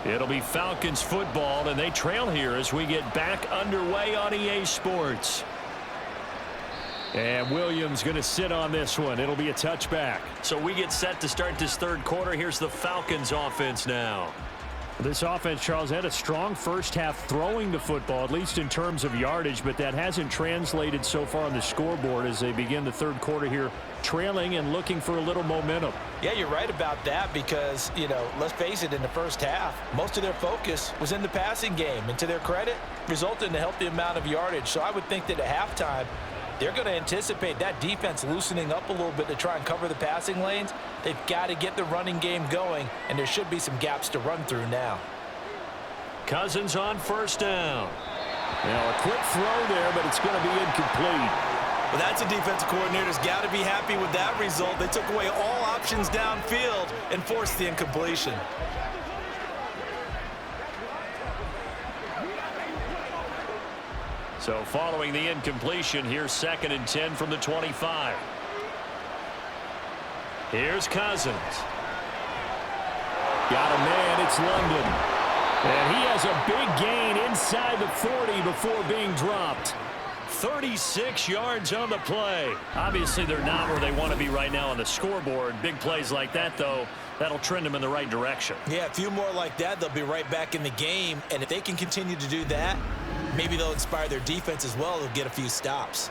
It'll be Falcons football, and they trail here as we get back underway on EA Sports. And Williams going to sit on this one. It'll be a touchback. So we get set to start this 3rd quarter. Here's the Falcons offense now. This offense, Charles, had a strong first half throwing the football, at least in terms of yardage, but that hasn't translated so far on the scoreboard as they begin the 3rd quarter here, trailing and looking for a little momentum. Yeah, you're right about that because, let's face it, in the first half, most of their focus was in the passing game. And to their credit, resulted in a healthy amount of yardage. So I would think that at halftime, they're going to anticipate that defense loosening up a little bit to try and cover the passing lanes. They've got to get the running game going, and there should be some gaps to run through now. Cousins on 1st down. Now a quick throw there, but it's going to be incomplete. Well, that's a defensive coordinator's got to be happy with that result. They took away all options downfield and forced the incompletion. So following the incompletion, here's 2nd and 10 from the 25. Here's Cousins. Got a man, it's London. And he has a big gain inside the 40 before being dropped. 36 yards on the play. Obviously, they're not where they want to be right now on the scoreboard. Big plays like that, though, that'll trend them in the right direction. Yeah, a few more like that, they'll be right back in the game. And if they can continue to do that, maybe they'll inspire their defense as well. They'll get a few stops.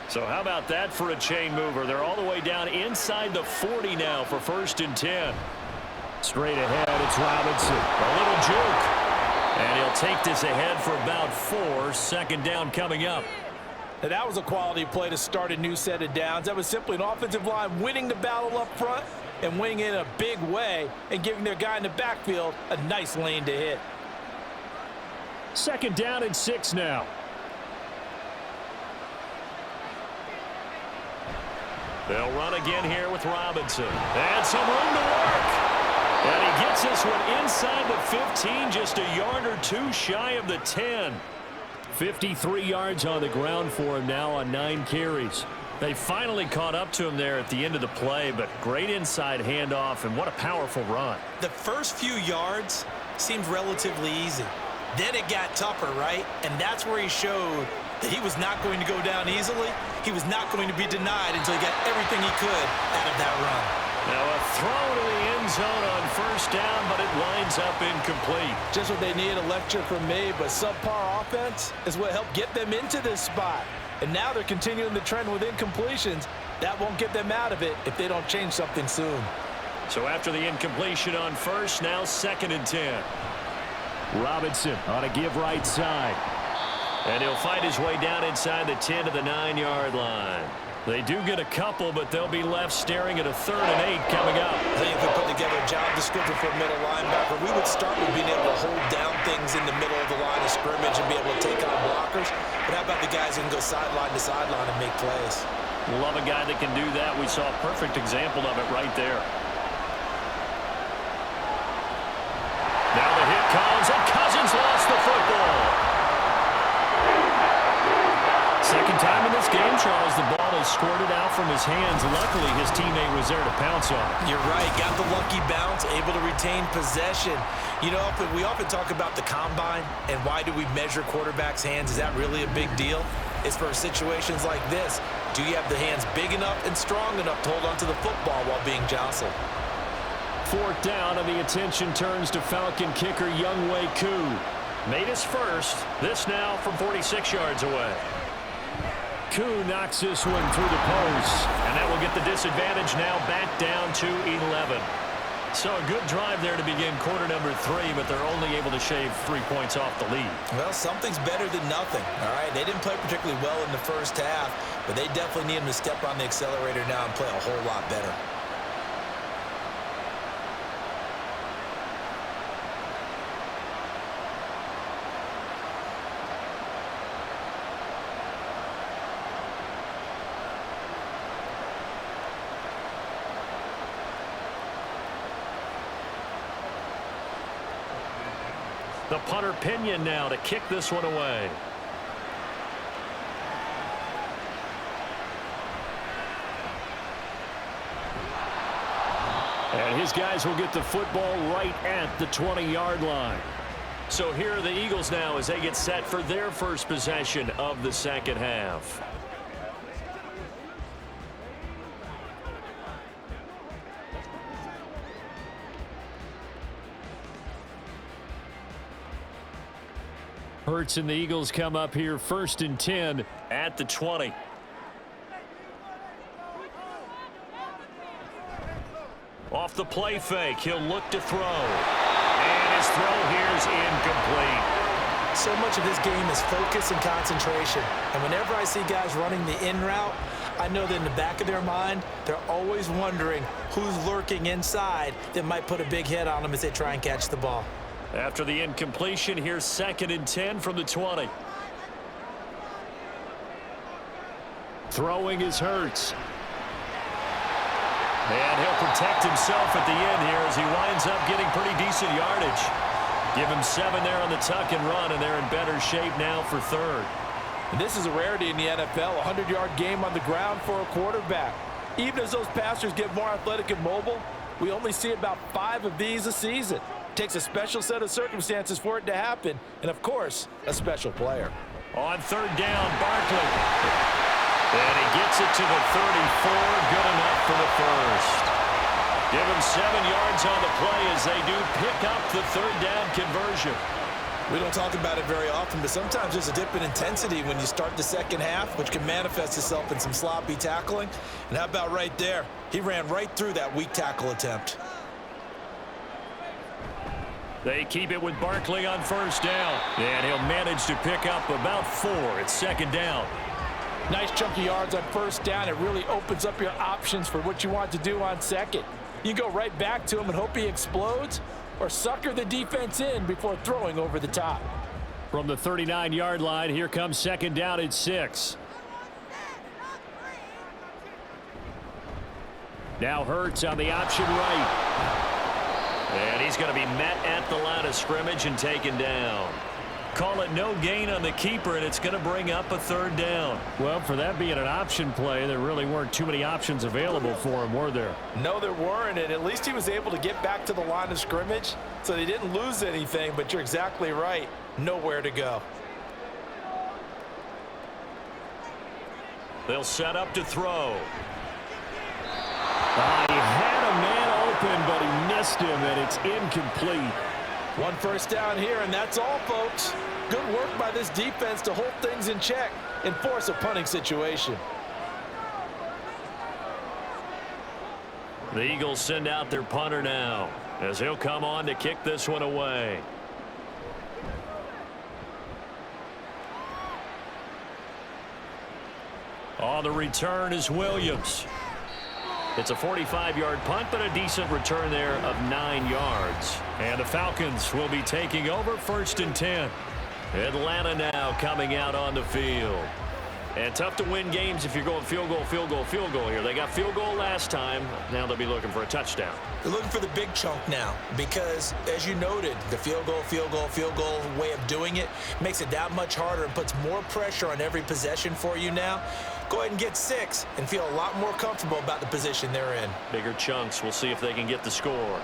So how about that for a chain mover? They're all the way down inside the 40 now for 1st and 10. Straight ahead, it's Robinson. A little juke. And he'll take this ahead for about 4. 2nd down coming up. Now, that was a quality play to start a new set of downs. That was simply an offensive line winning the battle up front and winning in a big way and giving their guy in the backfield a nice lane to hit. 2nd down and 6 now. They'll run again here with Robinson. And some room to work. And he gets this one inside the 15, just a yard or two shy of the 10. 53 yards on the ground for him now on 9 carries. They finally caught up to him there at the end of the play, but great inside handoff, and what a powerful run. The first few yards seemed relatively easy. Then it got tougher, right? And that's where he showed that he was not going to go down easily. He was not going to be denied until he got everything he could out of that run. Now a throw to the end zone on first down, but it winds up incomplete. Just what they need, a lecture from me, but subpar offense is what helped get them into this spot. And now they're continuing the trend with incompletions. That won't get them out of it if they don't change something soon. So after the incompletion on first, now 2nd and 10. Robinson on a give right side. And he'll fight his way down inside the 10 to the 9-yard line. They do get a couple, but they'll be left staring at a 3rd and 8 coming up. I think if we put together a job description for a middle linebacker, we would start with being able to hold down things in the middle of the line of scrimmage and be able to take on blockers. But how about the guys who can go sideline to sideline and make plays? Love a guy that can do that. We saw a perfect example of it right there. Now the hit comes, and Cousins lost the football. Second time in this game, Charles, the ball is squirted out from his hands. Luckily, his teammate was there to pounce on it. You're right. Got the lucky bounce, able to retain possession. You know, we often talk about the combine and why do we measure quarterbacks' hands. Is that really a big deal? It's for situations like this. Do you have the hands big enough and strong enough to hold onto the football while being jostled? 4th down, and the attention turns to Falcon kicker Younghoe Koo. Made his first. This now from 46 yards away. Koo knocks this one through the post, and that will get the disadvantage now back down to 11. So a good drive there to begin quarter number 3, but they're only able to shave 3 points off the lead. Well, something's better than nothing, all right? They didn't play particularly well in the first half, but they definitely need them to step on the accelerator now and play a whole lot better. The punter Pinion now to kick this one away. And his guys will get the football right at the 20-yard line. So here are the Eagles now as they get set for their first possession of the second half. Hurts and the Eagles come up here 1st and 10 at the 20. Off the play fake, he'll look to throw. And his throw here is incomplete. So much of this game is focus and concentration. And whenever I see guys running the in route, I know that in the back of their mind, they're always wondering who's lurking inside that might put a big hit on them as they try and catch the ball. After the incompletion, here's 2nd and 10 from the 20. Throwing is Hurts. And he'll protect himself at the end here as he winds up getting pretty decent yardage. Give him 7 there on the tuck and run, and they're in better shape now for 3rd. And this is a rarity in the NFL, a 100-yard game on the ground for a quarterback. Even as those passers get more athletic and mobile, we only see about 5 of these a season. Takes a special set of circumstances for it to happen, and of course, a special player. On 3rd down, Barkley. And he gets it to the 34, good enough for the first. Give him 7 yards on the play as they do pick up the 3rd down conversion. We don't talk about it very often, but sometimes there's a dip in intensity when you start the second half, which can manifest itself in some sloppy tackling. And how about right there? He ran right through that weak tackle attempt. They keep it with Barkley on 1st down. And he'll manage to pick up about 4. It's 2nd down. Nice chunky yards on 1st down. It really opens up your options for what you want to do on 2nd. You go right back to him and hope he explodes, or sucker the defense in before throwing over the top. From the 39-yard line, here comes 2nd down at 6. Now Hurts on the option right. And he's going to be met at the line of scrimmage and taken down. Call it no gain on the keeper, and it's going to bring up a 3rd down. Well, for that being an option play, there really weren't too many options available for him, were there? No, there weren't, and at least he was able to get back to the line of scrimmage, so they didn't lose anything, but you're exactly right. Nowhere to go. They'll set up to throw. He had a man open, but he missed him, and it's incomplete. 1 first down here, and that's all, folks. Good work by this defense to hold things in check and force a punting situation. The Eagles send out their punter now, as he'll come on to kick this one away. On the return is Williams. It's a 45-yard punt, but a decent return there of 9 yards. And the Falcons will be taking over 1st and 10. Atlanta now coming out on the field. And tough to win games if you're going field goal, field goal, field goal here. They got field goal last time. Now they'll be looking for a touchdown. They're looking for the big chunk now because, as you noted, the field goal way of doing it makes it that much harder and puts more pressure on every possession for you now. Go ahead and get 6 and feel a lot more comfortable about the position they're in. Bigger chunks. We'll see if they can get the score.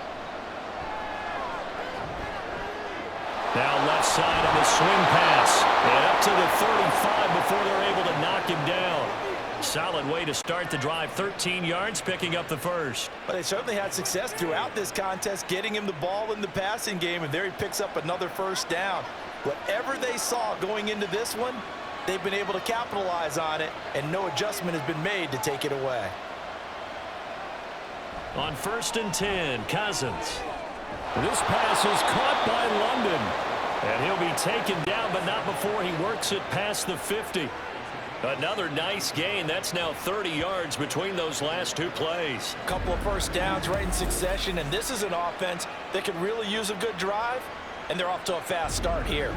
Now left side on the swing pass. And up to the 35 before they're able to knock him down. Solid way to start the drive. 13 yards, picking up the 1st. But they certainly had success throughout this contest, getting him the ball in the passing game, and there he picks up another 1st down. Whatever they saw going into this one, they've been able to capitalize on it, and no adjustment has been made to take it away. On 1st and 10, Cousins. This pass is caught by London. And he'll be taken down, but not before he works it past the 50. Another nice gain. That's now 30 yards between those last 2 plays. A couple of 1st downs right in succession, and this is an offense that could really use a good drive, and they're off to a fast start here.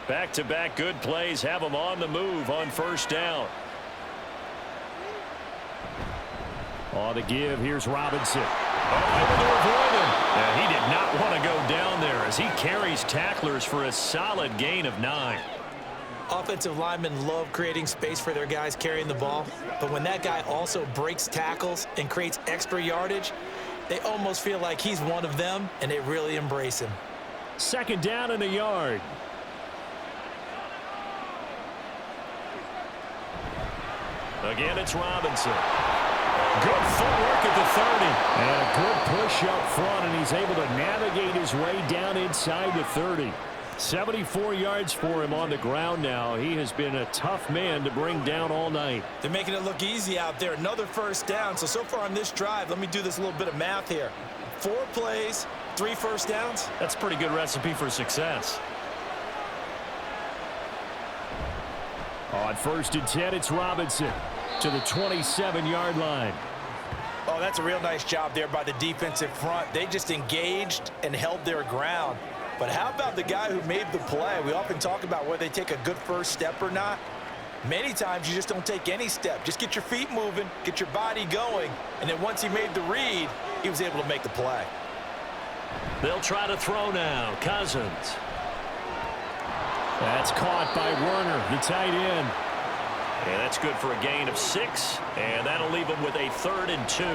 Back-to-back good plays have them on the move on 1st down. On the give, here's Robinson. Able to avoid him. And he did not want to go down there as he carries tacklers for a solid gain of 9. Offensive linemen love creating space for their guys carrying the ball, but when that guy also breaks tackles and creates extra yardage, they almost feel like he's one of them, and they really embrace him. 2nd down and a yard. Again, it's Robinson. Good footwork at the 30. And a good push up front, and he's able to navigate his way down inside the 30. 74 yards for him on the ground now. He has been a tough man to bring down all night. They're making it look easy out there. Another 1st down. So far on this drive, let me do this little bit of math here. 4 plays, 3 1st downs. That's a pretty good recipe for success. On 1st and 10, it's Robinson to the 27-yard line. Oh, that's a real nice job there by the defensive front. They just engaged and held their ground. But how about the guy who made the play? We often talk about whether they take a good 1st step or not. Many times you just don't take any step. Just get your feet moving, get your body going, and then once he made the read, he was able to make the play. They'll try to throw now. Cousins. That's caught by Werner, the tight end. And that's good for a gain of 6, and that'll leave them with a 3rd and 2.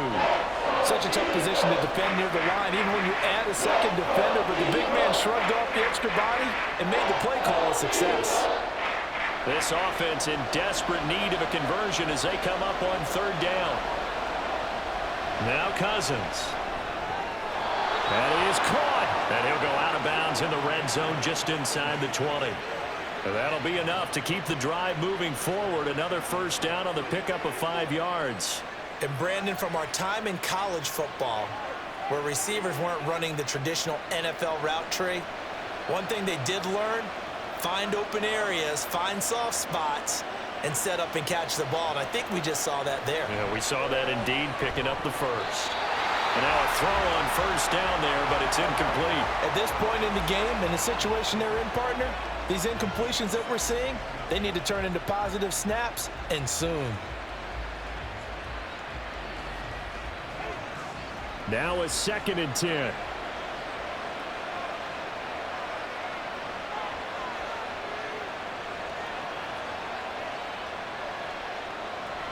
Such a tough position to defend near the line, even when you add a 2nd defender, but the big man shrugged off the extra body and made the play call a success. This offense in desperate need of a conversion as they come up on 3rd down. Now Cousins. And he is caught. And he'll go out of bounds in the red zone just inside the 20. That'll be enough to keep the drive moving forward. Another 1st down on the pickup of 5 yards. And Brandon, from our time in college football, where receivers weren't running the traditional NFL route tree, one thing they did learn, find open areas, find soft spots, and set up and catch the ball. And I think we just saw that there. Yeah, we saw that indeed, picking up the 1st. And now a throw on 1st down there, but it's incomplete. At this point in the game, in the situation they're in, partner, these incompletions that we're seeing, they need to turn into positive snaps, and soon. Now a 2nd and 10.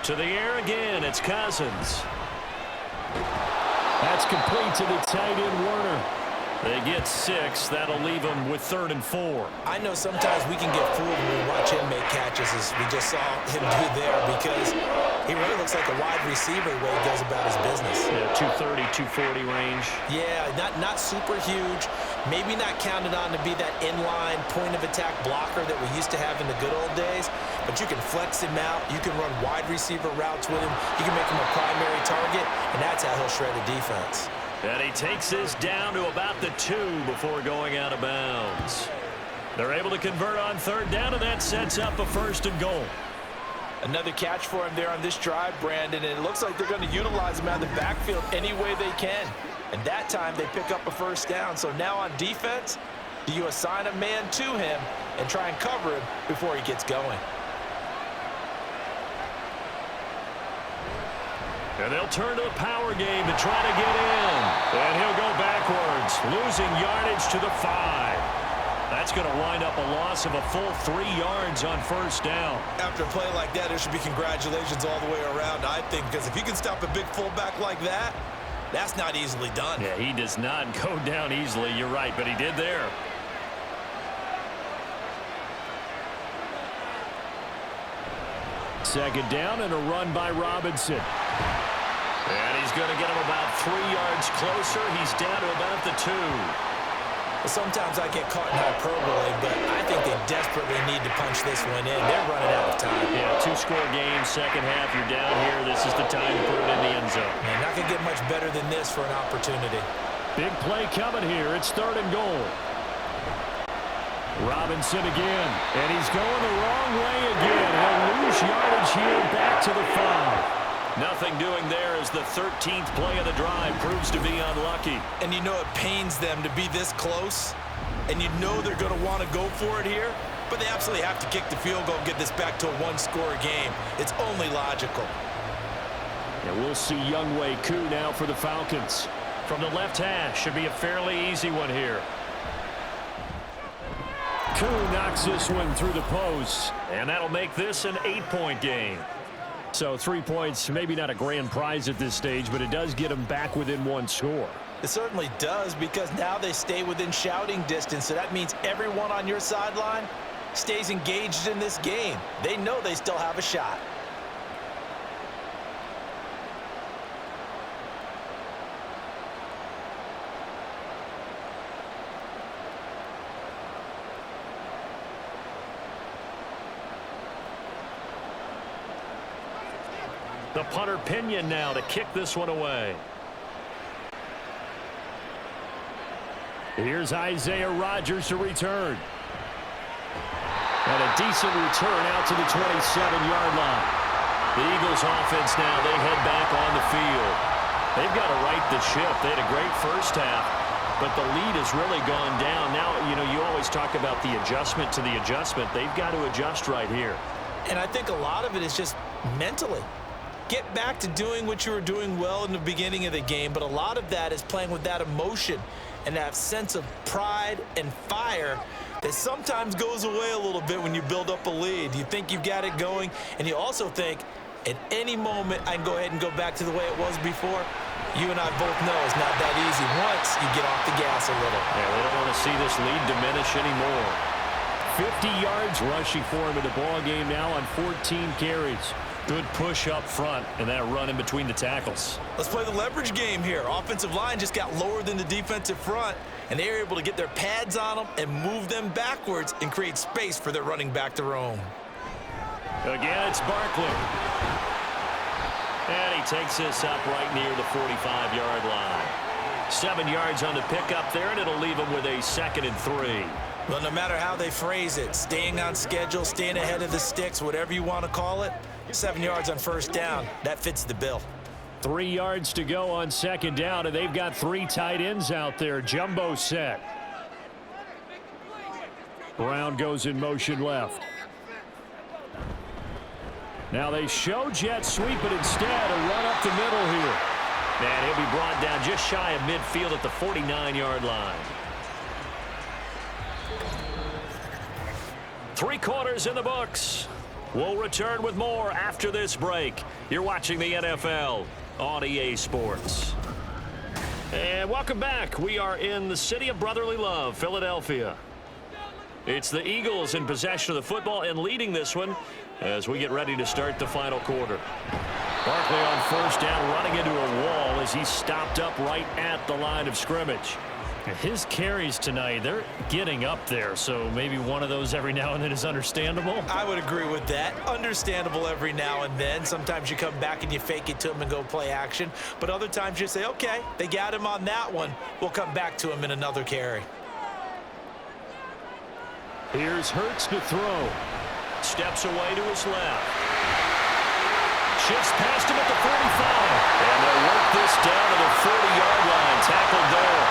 To the air again, it's Cousins. That's complete to the tight end, Warner. They get 6. That'll leave them with 3rd and 4. I know sometimes we can get fooled when we watch him make catches, as we just saw him do there, because he really looks like a wide receiver the way he goes about his business. Yeah, 230, 240 range. Yeah, not super huge. Maybe not counted on to be that inline point-of-attack blocker that we used to have in the good old days, but you can flex him out. You can run wide receiver routes with him. You can make him a primary target, and that's how he'll shred a defense. And he takes this down to about the 2 before going out of bounds. They're able to convert on 3rd down, and that sets up a 1st and goal. Another catch for him there on this drive, Brandon, and it looks like they're going to utilize him out of the backfield any way they can. And that time they pick up a 1st down. So now on defense, do you assign a man to him and try and cover him before he gets going? And they'll turn to the power game to try to get in. And he'll go backwards, losing yardage to the 5. That's going to wind up a loss of a full 3 yards on 1st down. After a play like that, there should be congratulations all the way around, I think, because if you can stop a big fullback like that, that's not easily done. Yeah, he does not go down easily. You're right, but he did there. Second down and a run by Robinson. And he's going to get him about 3 yards closer. He's down to about the 2. Sometimes I get caught in hyperbole, but I think they desperately need to punch this one in. They're running out of time. Yeah, 2-score game, second half. You're down here. This is the time to put it in the end zone. Man, not going to get much better than this for an opportunity. Big play coming here. It's 3rd and goal. Robinson again, and he's going the wrong way again. He'll lose yardage here back to the 5. Nothing doing there as the 13th play of the drive proves to be unlucky. And you know it pains them to be this close, and you know they're going to want to go for it here, but they absolutely have to kick the field goal and get this back to a 1-score game. It's only logical. And we'll see Younghoe Koo now for the Falcons. From the left hash, should be a fairly easy one here. Koo knocks this one through the post. And that'll make this an 8-point game. So 3 points, maybe not a grand prize at this stage, but it does get them back within 1 score. It certainly does, because now they stay within shouting distance, so that means everyone on your sideline stays engaged in this game. They know they still have a shot. The punter Pinion now to kick this one away. Here's Isaiah Rodgers to return. And a decent return out to the 27-yard line. The Eagles offense now, they head back on the field. They've got to right the ship. They had a great first half, but the lead has really gone down. Now, you know, you always talk about the adjustment to the adjustment. They've got to adjust right here. And I think a lot of it is just mentally. Get back to doing what you were doing well in the beginning of the game, but a lot of that is playing with that emotion and that sense of pride and fire that sometimes goes away a little bit when you build up a lead. You think you've got it going, and you also think at any moment I can go ahead and go back to the way it was before. You and I both know it's not that easy once you get off the gas a little. Yeah, they don't want to see this lead diminish anymore. 50 yards rushing for him in the ball game now on 14 carries. Good push up front and that run in between the tackles. Let's play the leverage game here. Offensive line just got lower than the defensive front, and they were able to get their pads on them and move them backwards and create space for their running back to roam. Again, it's Barkley. And he takes this up right near the 45-yard line. 7 yards on the pickup there, and it'll leave him with a 2nd and 3. Well, no matter how they phrase it, staying on schedule, staying ahead of the sticks, whatever you want to call it, 7 yards on first down, that fits the bill. 3 yards to go on 2nd down, and they've got 3 tight ends out there. Jumbo set. Brown goes in motion left. Now they show jet sweep, but instead a run up the middle here. And he'll be brought down just shy of midfield at the 49-yard line. 3 quarters in the books. We'll return with more after this break. You're watching the NFL on EA Sports. And welcome back. We are in the city of brotherly love, Philadelphia. It's the Eagles in possession of the football and leading this one as we get ready to start the final quarter. Barkley on first down, running into a wall as he's stopped up right at the line of scrimmage. His carries tonight, they're getting up there, so maybe one of those every now and then is understandable. I would agree with that. Understandable every now and then. Sometimes you come back and you fake it to him and go play action. But other times you say, okay, they got him on that one. We'll come back to him in another carry. Here's Hurts to throw. Steps away to his left. Shifts past him at the 45. And they'll work this down to the 40-yard line. Tackled there.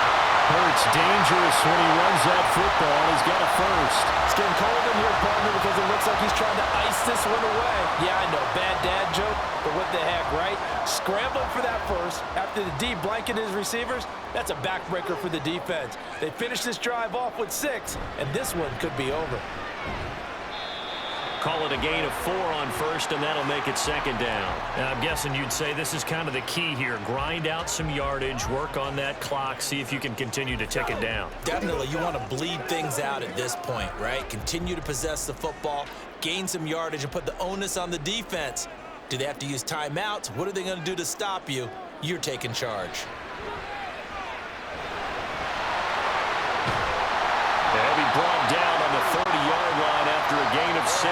Hurts dangerous when he runs that football. He's got a first. It's getting cold in here, partner, because it looks like he's trying to ice this one away. Yeah, I know, bad dad joke, but what the heck, right? Scrambling for that first after the D blanket his receivers. That's a backbreaker for the defense. They finished this drive off with 6, and this one could be over. Call it a gain of 4 on first, and that'll make it second down. And I'm guessing you'd say this is kind of the key here. Grind out some yardage, work on that clock, see if you can continue to tick it down. Definitely, you want to bleed things out at this point, right? Continue to possess the football, gain some yardage, and put the onus on the defense. Do they have to use timeouts? What are they going to do to stop you? You're taking charge. They'll be brought down on the 30-yard line after a gain of 6.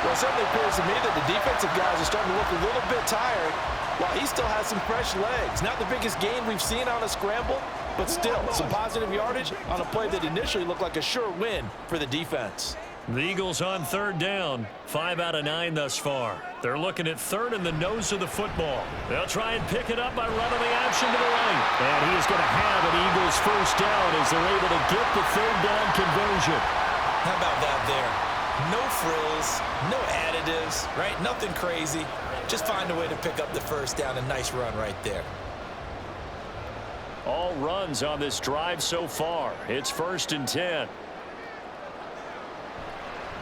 Well, it certainly appears to me that the defensive guys are starting to look a little bit tired while he still has some fresh legs. Not the biggest gain we've seen on a scramble, but still some positive yardage on a play that initially looked like a sure win for the defense. The Eagles on third down. 5 out of 9 thus far. They're looking at third in the nose of the football. They'll try and pick it up by running the option to the right. And he is going to have an Eagles first down as they're able to get the third down conversion. How about that there? No frills, no additives, right? Nothing crazy. Just find a way to pick up the first down. A nice run right there. All runs on this drive so far. It's 1st and 10.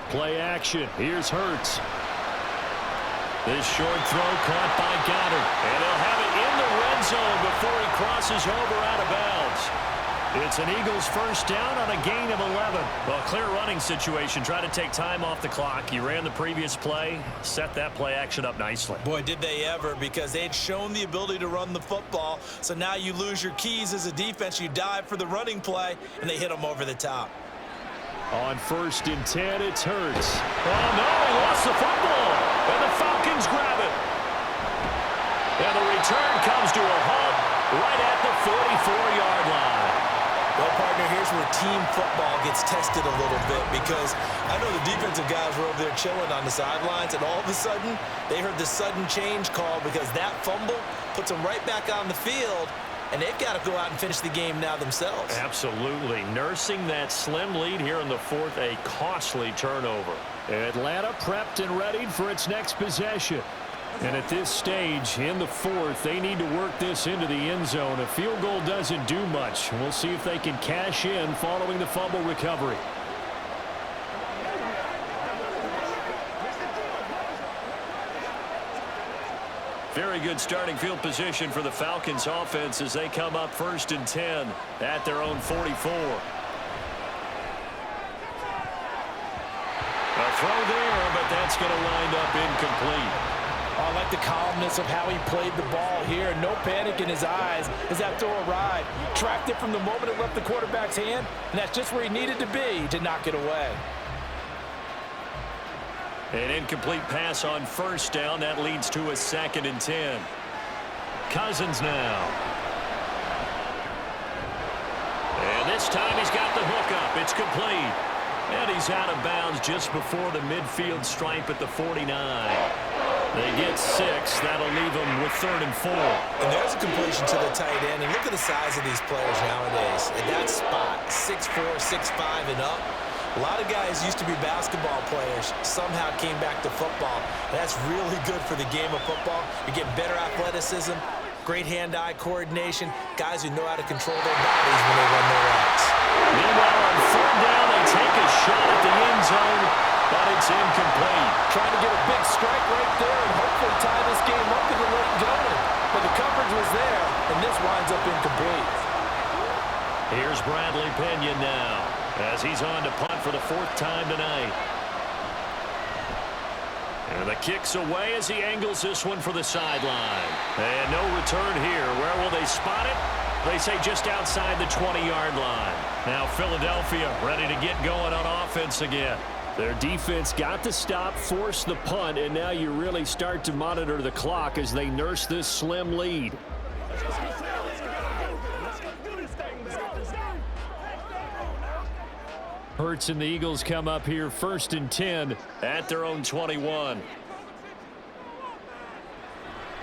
Play action. Here's Hurts. This short throw caught by Goddard. And they'll have it in the red zone before he crosses over out of bounds. It's an Eagles first down on a gain of 11. Well, clear running situation. Try to take time off the clock. You ran the previous play. Set that play action up nicely. Boy, did they ever, because they'd shown the ability to run the football. So now you lose your keys as a defense. You dive for the running play, and they hit them over the top. On 1st and 10, it's Hurts. Oh, no, he lost the football. And the Falcons grab it. And the return comes to a halt right at the 44-yard line. Well, partner, here's where team football gets tested a little bit, because I know the defensive guys were over there chilling on the sidelines, and all of a sudden, they heard the sudden change call because that fumble puts them right back on the field. And they've got to go out and finish the game now themselves. Absolutely. Nursing that slim lead here in the 4th, a costly turnover. Atlanta prepped and readied for its next possession. And at this stage, in the 4th, they need to work this into the end zone. A field goal doesn't do much. We'll see if they can cash in following the fumble recovery. Very good starting field position for the Falcons offense as they come up 1st and 10 at their own 44. A throw there, but that's going to wind up incomplete. I like the calmness of how he played the ball here. No panic in his eyes as that throw arrived. Tracked it from the moment it left the quarterback's hand, and that's just where he needed to be to knock it away. An incomplete pass on 1st down. That leads to a 2nd and 10. Cousins now. And this time he's got the hook up. It's complete. And he's out of bounds just before the midfield stripe at the 49. They get 6. That'll leave them with 3rd and 4. And there's a completion to the tight end. And look at the size of these players nowadays. At that spot, 6'4", 6'5", and up. A lot of guys used to be basketball players, somehow came back to football. That's really good for the game of football. You're getting better athleticism, great hand-eye coordination, guys who know how to control their bodies when they run their routes. Meanwhile, on third down, they take a shot at the end zone, but it's incomplete. Trying to get a big strike right there and hopefully tie this game up in the late going. But the coverage was there, and this winds up incomplete. Here's Bradley Pinion now, as he's on to punt for the 4th time tonight. And the kick's away as he angles this one for the sideline. And no return here. Where will they spot it? They say just outside the 20-yard line. Now Philadelphia ready to get going on offense again. Their defense got the stop, forced the punt, and now you really start to monitor the clock as they nurse this slim lead. Hurts and the Eagles come up here 1st and 10 at their own 21.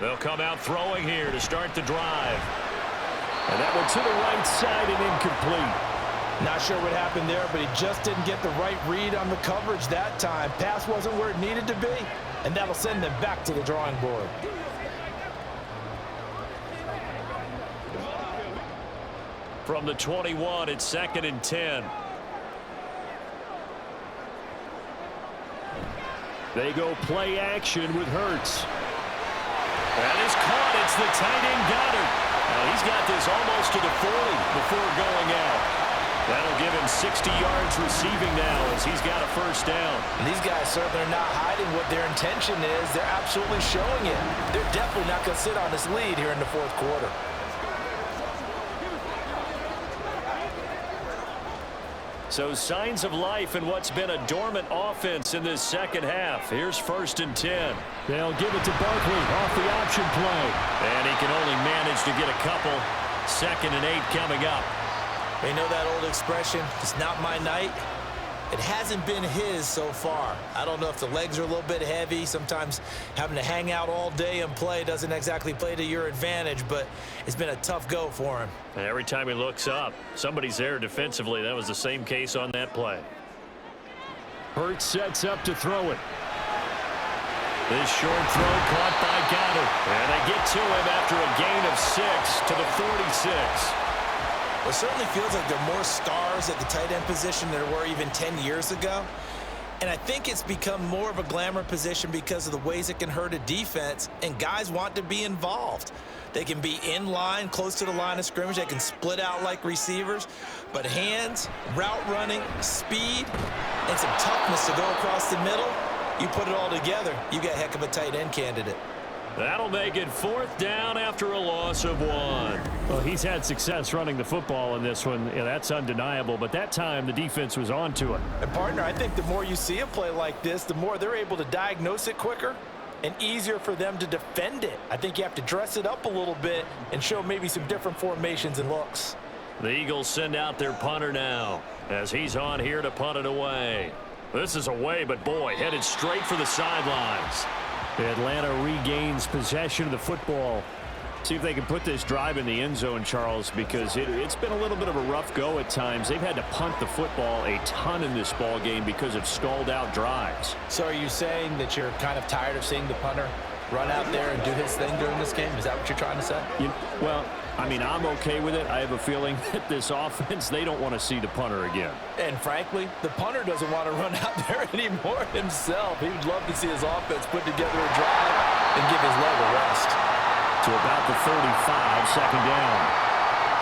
They'll come out throwing here to start the drive. And that one to the right side and incomplete. Not sure what happened there, but he just didn't get the right read on the coverage that time. Pass wasn't where it needed to be, and that'll send them back to the drawing board. From the 21, it's 2nd and 10. They go play action with Hurts. That is caught. It's the tight end Goddard. Now he's got this almost to the 40 before going out. That'll give him 60 yards receiving now as he's got a 1st down. And these guys certainly are not hiding what their intention is. They're absolutely showing it. They're definitely not going to sit on this lead here in the 4th quarter. So signs of life in what's been a dormant offense in this 2nd half. Here's 1st and 10. They'll give it to Barkley off the option play. And he can only manage to get a couple. 2nd and 8 coming up. You know that old expression, it's not my night? It hasn't been his so far. I don't know if the legs are a little bit heavy. Sometimes having to hang out all day and play doesn't exactly play to your advantage, but it's been a tough go for him. And every time he looks up, somebody's there defensively. That was the same case on that play. Hurts sets up to throw it. This short throw caught by Goddard. And they get to him after a gain of 6 to the 46. It certainly feels like there are more stars at the tight end position than there were even 10 years ago. And I think it's become more of a glamour position because of the ways it can hurt a defense, and guys want to be involved. They can be in line, close to the line of scrimmage. They can split out like receivers. But hands, route running, speed, and some toughness to go across the middle, you put it all together, you got a heck of a tight end candidate. That'll make it 4th down after a loss of 1. Well, he's had success running the football in this one. Yeah, that's undeniable. But that time, the defense was on to it. And, partner, I think the more you see a play like this, the more they're able to diagnose it quicker and easier for them to defend it. I think you have to dress it up a little bit and show maybe some different formations and looks. The Eagles send out their punter now as he's on here to punt it away. This is away, but, boy, headed straight for the sidelines. Atlanta regains possession of the football. See if they can put this drive in the end zone, Charles, because it's been a little bit of a rough go at times. They've had to punt the football a ton in this ball game because of stalled-out drives. So are you saying that you're kind of tired of seeing the punter run out there and do his thing during this game? Is that what you're trying to say? Well, I mean, I'm okay with it. I have a feeling that this offense, they don't want to see the punter again. And frankly, the punter doesn't want to run out there anymore himself. He would love to see his offense put together a drive and give his leg a rest. To about the 35, 2nd down.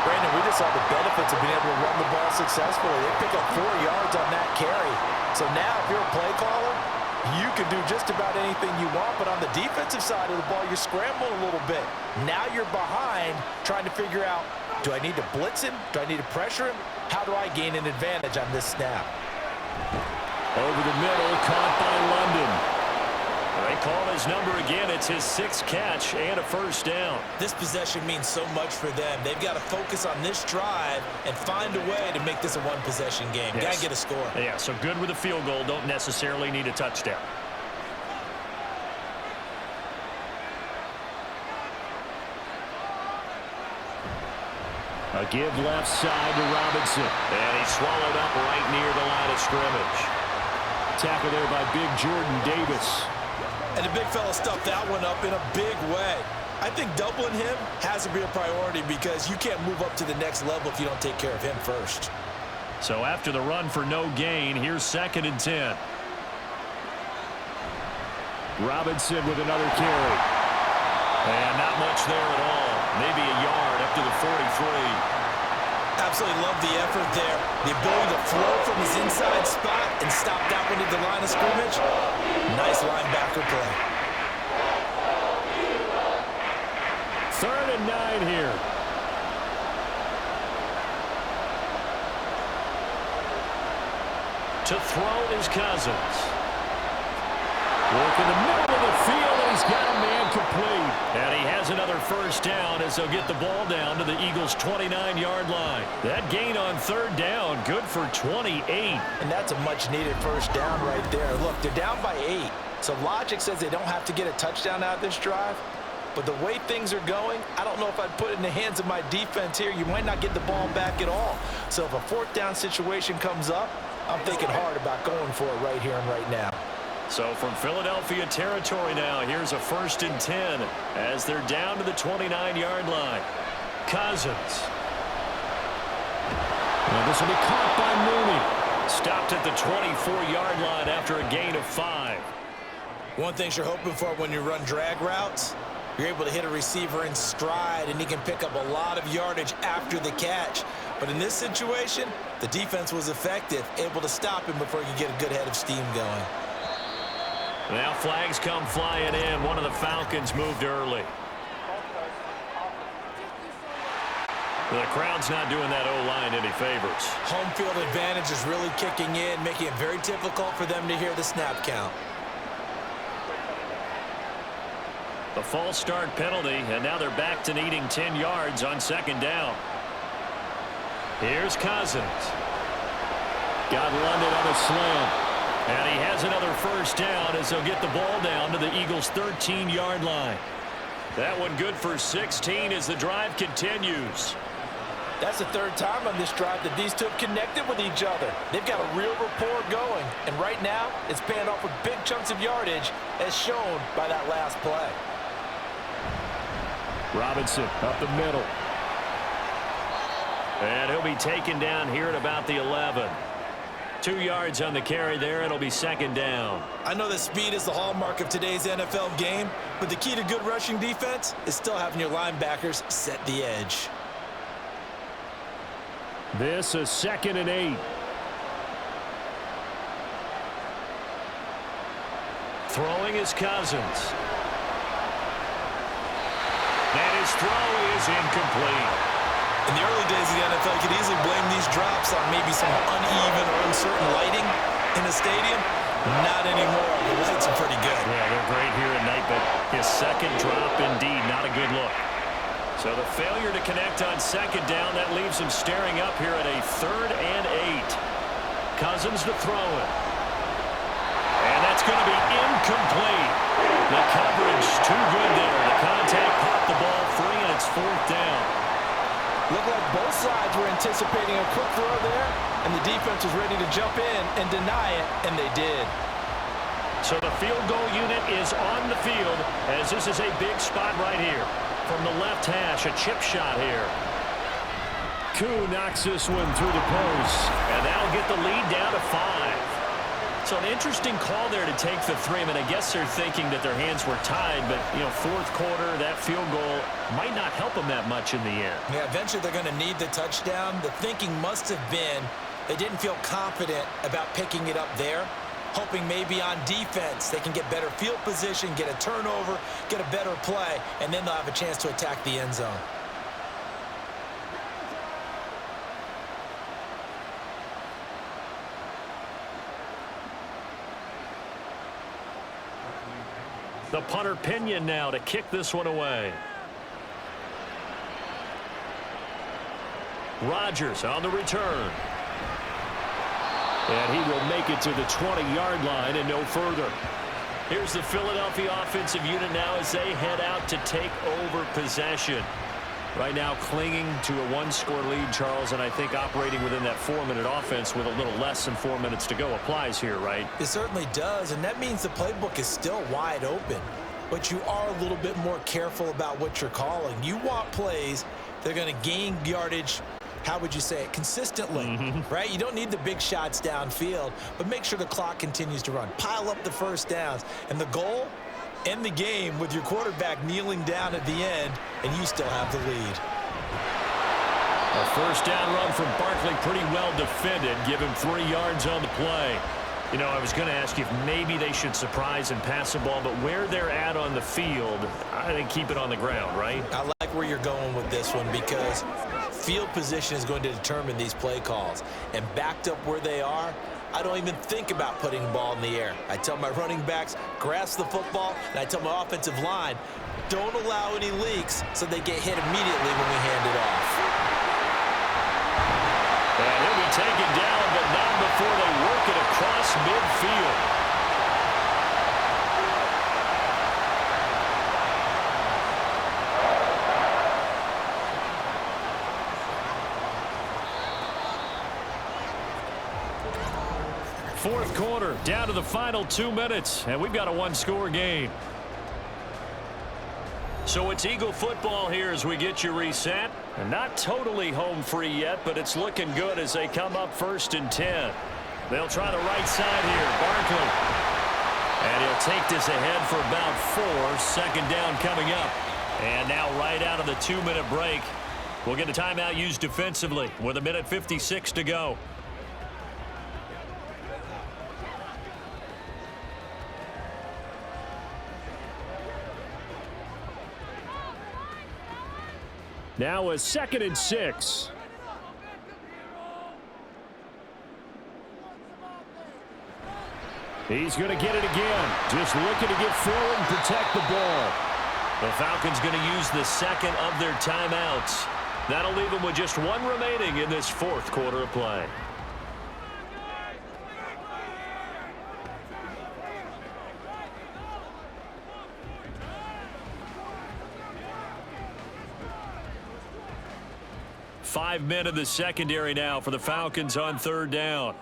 Brandon, we just saw the benefits of being able to run the ball successfully. They pick up 4 yards on that carry. So now if you're a play caller, you can do just about anything you want, but on the defensive side of the ball, you're scrambling a little bit. Now you're behind trying to figure out, do I need to blitz him? Do I need to pressure him? How do I gain an advantage on this snap? Over the middle, caught by London. They call his number again. It's his 6th catch and a 1st down. This possession means so much for them. They've got to focus on this drive and find a way to make this a one-possession game. Yes. Got to get a score. Yeah, so good with a field goal. Don't necessarily need a touchdown. A give left side to Robinson. And he's swallowed up right near the line of scrimmage. Tackle there by big Jordan Davis. And the big fella stuffed that one up in a big way. I think doubling him has to be a priority because you can't move up to the next level if you don't take care of him first. So after the run for no gain, here's 2nd and 10. Robinson with another carry. And not much there at all. Maybe a yard up to the 43. Absolutely love the effort there. The ability to flow from his inside spot and stop that one at the line of scrimmage. Nice linebacker play. 3rd and 9 here. To throw is Cousins. Work in the middle of the field, and he's got a man complete. And he has another 1st down as they'll get the ball down to the Eagles' 29-yard line. That gain on 3rd down, good for 28. And that's a much-needed 1st down right there. Look, they're down by 8. So logic says they don't have to get a touchdown out of this drive. But the way things are going, I don't know if I'd put it in the hands of my defense here. You might not get the ball back at all. So if a 4th down situation comes up, I'm thinking hard about going for it right here and right now. So from Philadelphia territory now, here's a 1st and 10 as they're down to the 29-yard line. Cousins. Well, this will be caught by Mooney. Stopped at the 24-yard line after a gain of 5. One thing you're hoping for when you run drag routes, you're able to hit a receiver in stride, and he can pick up a lot of yardage after the catch. But in this situation, the defense was effective, able to stop him before he could get a good head of steam going. Now flags come flying in. One of the Falcons moved early. The crowd's not doing that O-line any favors. Home field advantage is really kicking in, making it very difficult for them to hear the snap count. The false start penalty, and now they're back to needing 10 yards on 2nd down. Here's Cousins. Got London on a slam. And he has another 1st down as they'll get the ball down to the Eagles' 13-yard line. That one good for 16 as the drive continues. That's the 3rd time on this drive that these two have connected with each other. They've got a real rapport going. And right now, it's paying off with big chunks of yardage as shown by that last play. Robinson up the middle. And he'll be taken down here at about the 11. 2 yards on the carry there. It'll be 2nd down. I know that speed is the hallmark of today's NFL game, but the key to good rushing defense is still having your linebackers set the edge. This is 2nd and 8. Throwing is Cousins. And his throw is incomplete. In the early days of the NFL, you could easily blame these drops on maybe some uneven or uncertain lighting in the stadium. Not anymore. The lights are pretty good. Yeah, they're great here at night, but his 2nd drop, indeed, not a good look. So the failure to connect on 2nd down, that leaves him staring up here at a 3rd and 8. Cousins to throw it. And that's going to be incomplete. The coverage too good there. The contact popped the ball free, and it's 4th down. Looked like both sides were anticipating a quick throw there, and the defense was ready to jump in and deny it, and they did. So the field goal unit is on the field as this is a big spot right here. From the left hash, a chip shot here. Koo knocks this one through the post, and that'll get the lead down to 5. So an interesting call there to take the 3. I mean, I guess they're thinking that their hands were tied, but, you know, 4th quarter, that field goal might not help them that much in the end. Yeah, eventually they're going to need the touchdown. The thinking must have been they didn't feel confident about picking it up there, hoping maybe on defense they can get better field position, get a turnover, get a better play, and then they'll have a chance to attack the end zone. The punter Pinion now to kick this one away. Rodgers on the return. And he will make it to the 20-yard line and no further. Here's the Philadelphia offensive unit now as they head out to take over possession. Right now clinging to a 1-score lead, Charles, and I think operating within that 4-minute offense with a little less than 4 minutes to go applies here, right? It certainly does, and that means the playbook is still wide open. but you are a little bit more careful about what you're calling. You want plays that are going to gain yardage, how would you say it, consistently, right? You don't need the big shots downfield, but make sure the clock continues to run. Pile up the first downs. And the goal, end the game with your quarterback kneeling down at the end, and you still have the lead. A first down run from Barkley, pretty well defended. Give him 3 yards on the play. You know, I was going to ask you if maybe they should surprise and pass the ball, but where they're at on the field, I think keep it on the ground, right? I like where you're going with this one because field position is going to determine these play calls. And backed up where they are, I don't even think about putting the ball in the air. I tell my running backs, grasp the football, and I tell my offensive line, don't allow any leaks so they get hit immediately when we hand it off. And he'll be taken down, but not before they work it across midfield. Fourth quarter, down to the final 2 minutes, and we've got a one-score game. So it's Eagle football here as we get you reset. And not totally home free yet, but it's looking good as they come up 1st and 10. They'll try the right side here, Barkley. And he'll take this ahead for about 4. 2nd down coming up. And now right out of the 2-minute break, we'll get a timeout used defensively with 1:56 to go. Now a 2nd and 6. He's going to get it again. Just looking to get forward and protect the ball. The Falcons going to use the 2nd of their timeouts. That'll leave them with just 1 remaining in this 4th quarter of play. Five men in the secondary now for the Falcons on 3rd down.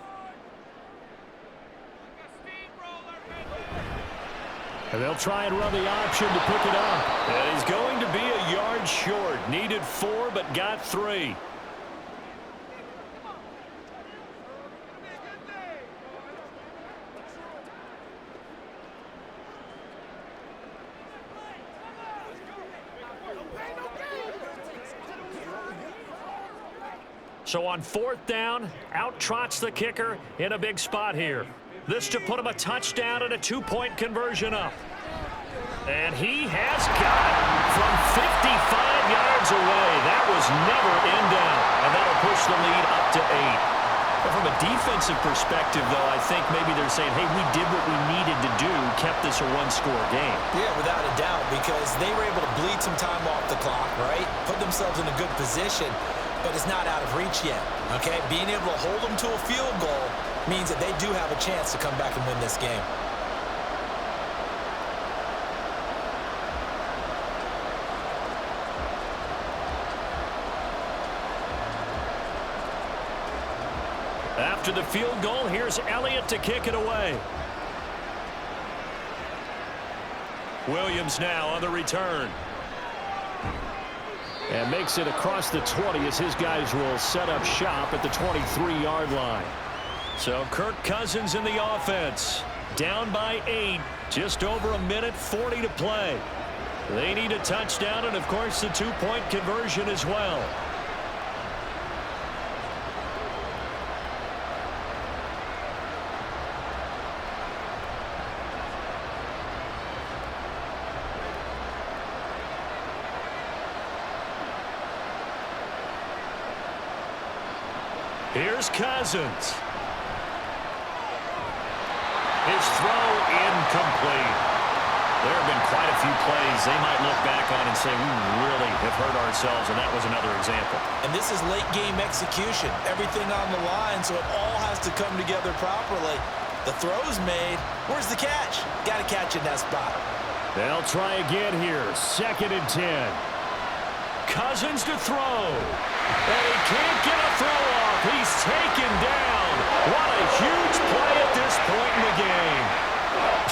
And they'll try and run the option to pick it up. And he's going to be a yard short. Needed 4, but got 3. So on 4th down, out trots the kicker in a big spot here. This to put him a touchdown and a 2-point conversion up. And he has got it from 55 yards away. That was never in down. And that'll push the lead up to 8. But from a defensive perspective, though, I think maybe they're saying, hey, we did what we needed to do, kept this a 1-score game. Yeah, without a doubt, because they were able to bleed some time off the clock, right? Put themselves in a good position. But it's not out of reach yet, okay? Being able to hold them to a field goal means that they do have a chance to come back and win this game. After the field goal, here's Elliott to kick it away. Williams now on the return. And makes it across the 20 as his guys will set up shop at the 23-yard line. So Kirk Cousins in the offense. Down by 8. Just over 1:40 to play. They need a touchdown and, of course, the 2-point conversion as well. Here's Cousins. His throw incomplete. There have been quite a few plays they might look back on and say, we really have hurt ourselves, and that was another example. And this is late-game execution. Everything on the line, so it all has to come together properly. The throw's made. Where's the catch? Got to catch in that spot. They'll try again here. 2nd and 10. Cousins to throw. And he can't get a throw off. He's taken down. What a huge play at this point in the game.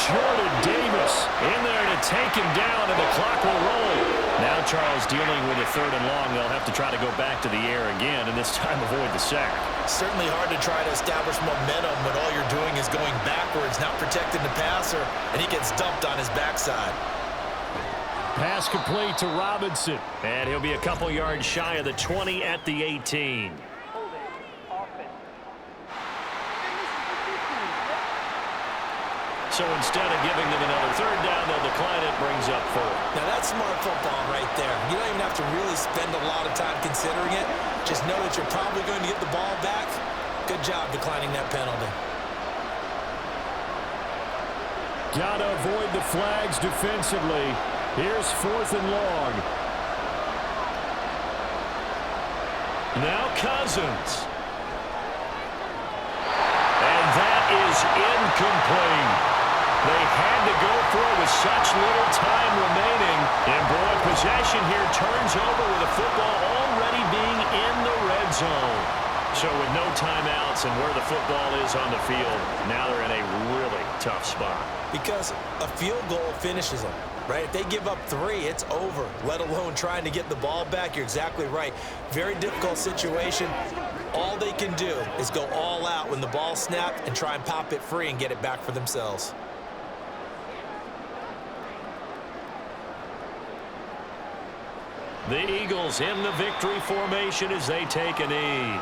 Jordan Davis in there to take him down, and the clock will roll. Now Charles dealing with a 3rd and long. They'll have to try to go back to the air again, and this time avoid the sack. Certainly hard to try to establish momentum when all you're doing is going backwards, not protecting the passer, and he gets dumped on his backside. Pass complete to Robinson, and he'll be a couple yards shy of the 20 at the 18. So instead of giving them another 3rd down, they'll decline it, brings up 4th. Now that's smart football right there. You don't even have to really spend a lot of time considering it. Just know that you're probably going to get the ball back. Good job declining that penalty. Gotta avoid the flags defensively. Here's 4th and long. Now Cousins. And that is incomplete. They had to go for it with such little time remaining. And boy, possession here turns over with the football already being in the red zone. So with no timeouts and where the football is on the field, now they're in a really tough spot. Because a field goal finishes them, right? If they give up 3, it's over, let alone trying to get the ball back. You're exactly right. Very difficult situation. All they can do is go all out when the ball snapped and try and pop it free and get it back for themselves. The Eagles in the victory formation as they take a knee.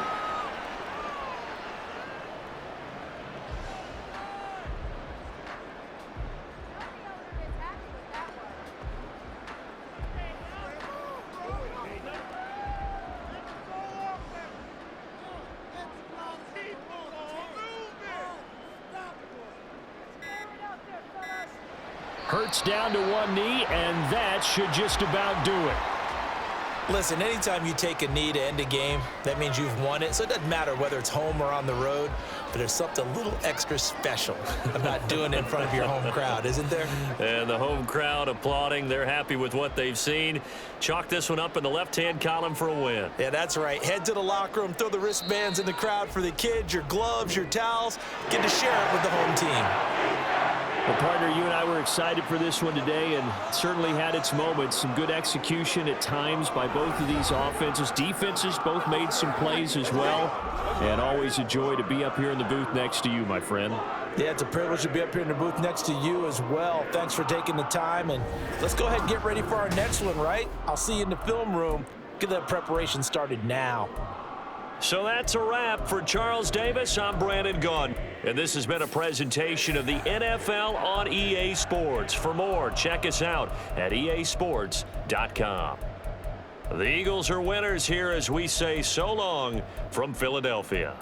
Hurts down to one knee, and that should just about do it. Listen, anytime you take a knee to end a game, that means you've won it. So it doesn't matter whether it's home or on the road, but there's something a little extra special about doing it in front of your home crowd, isn't there? And the home crowd applauding. They're happy with what they've seen. Chalk this one up in the left-hand column for a win. Yeah, that's right. Head to the locker room, throw the wristbands in the crowd for the kids, your gloves, your towels. Get to share it with the home team. Well, partner, you and I were excited for this one today, and certainly had its moments. Some good execution at times by both of these offenses. Defenses both made some plays as well. And always a joy to be up here in the booth next to you, my friend. Yeah, it's a privilege to be up here in the booth next to you as well. Thanks for taking the time, and let's go ahead and get ready for our next one, right? I'll see you in the film room. Get that preparation started now. So that's a wrap for Charles Davis. I'm Brandon Gaudin, and this has been a presentation of the NFL on EA Sports. For more, check us out at easports.com. The Eagles are winners here as we say so long from Philadelphia.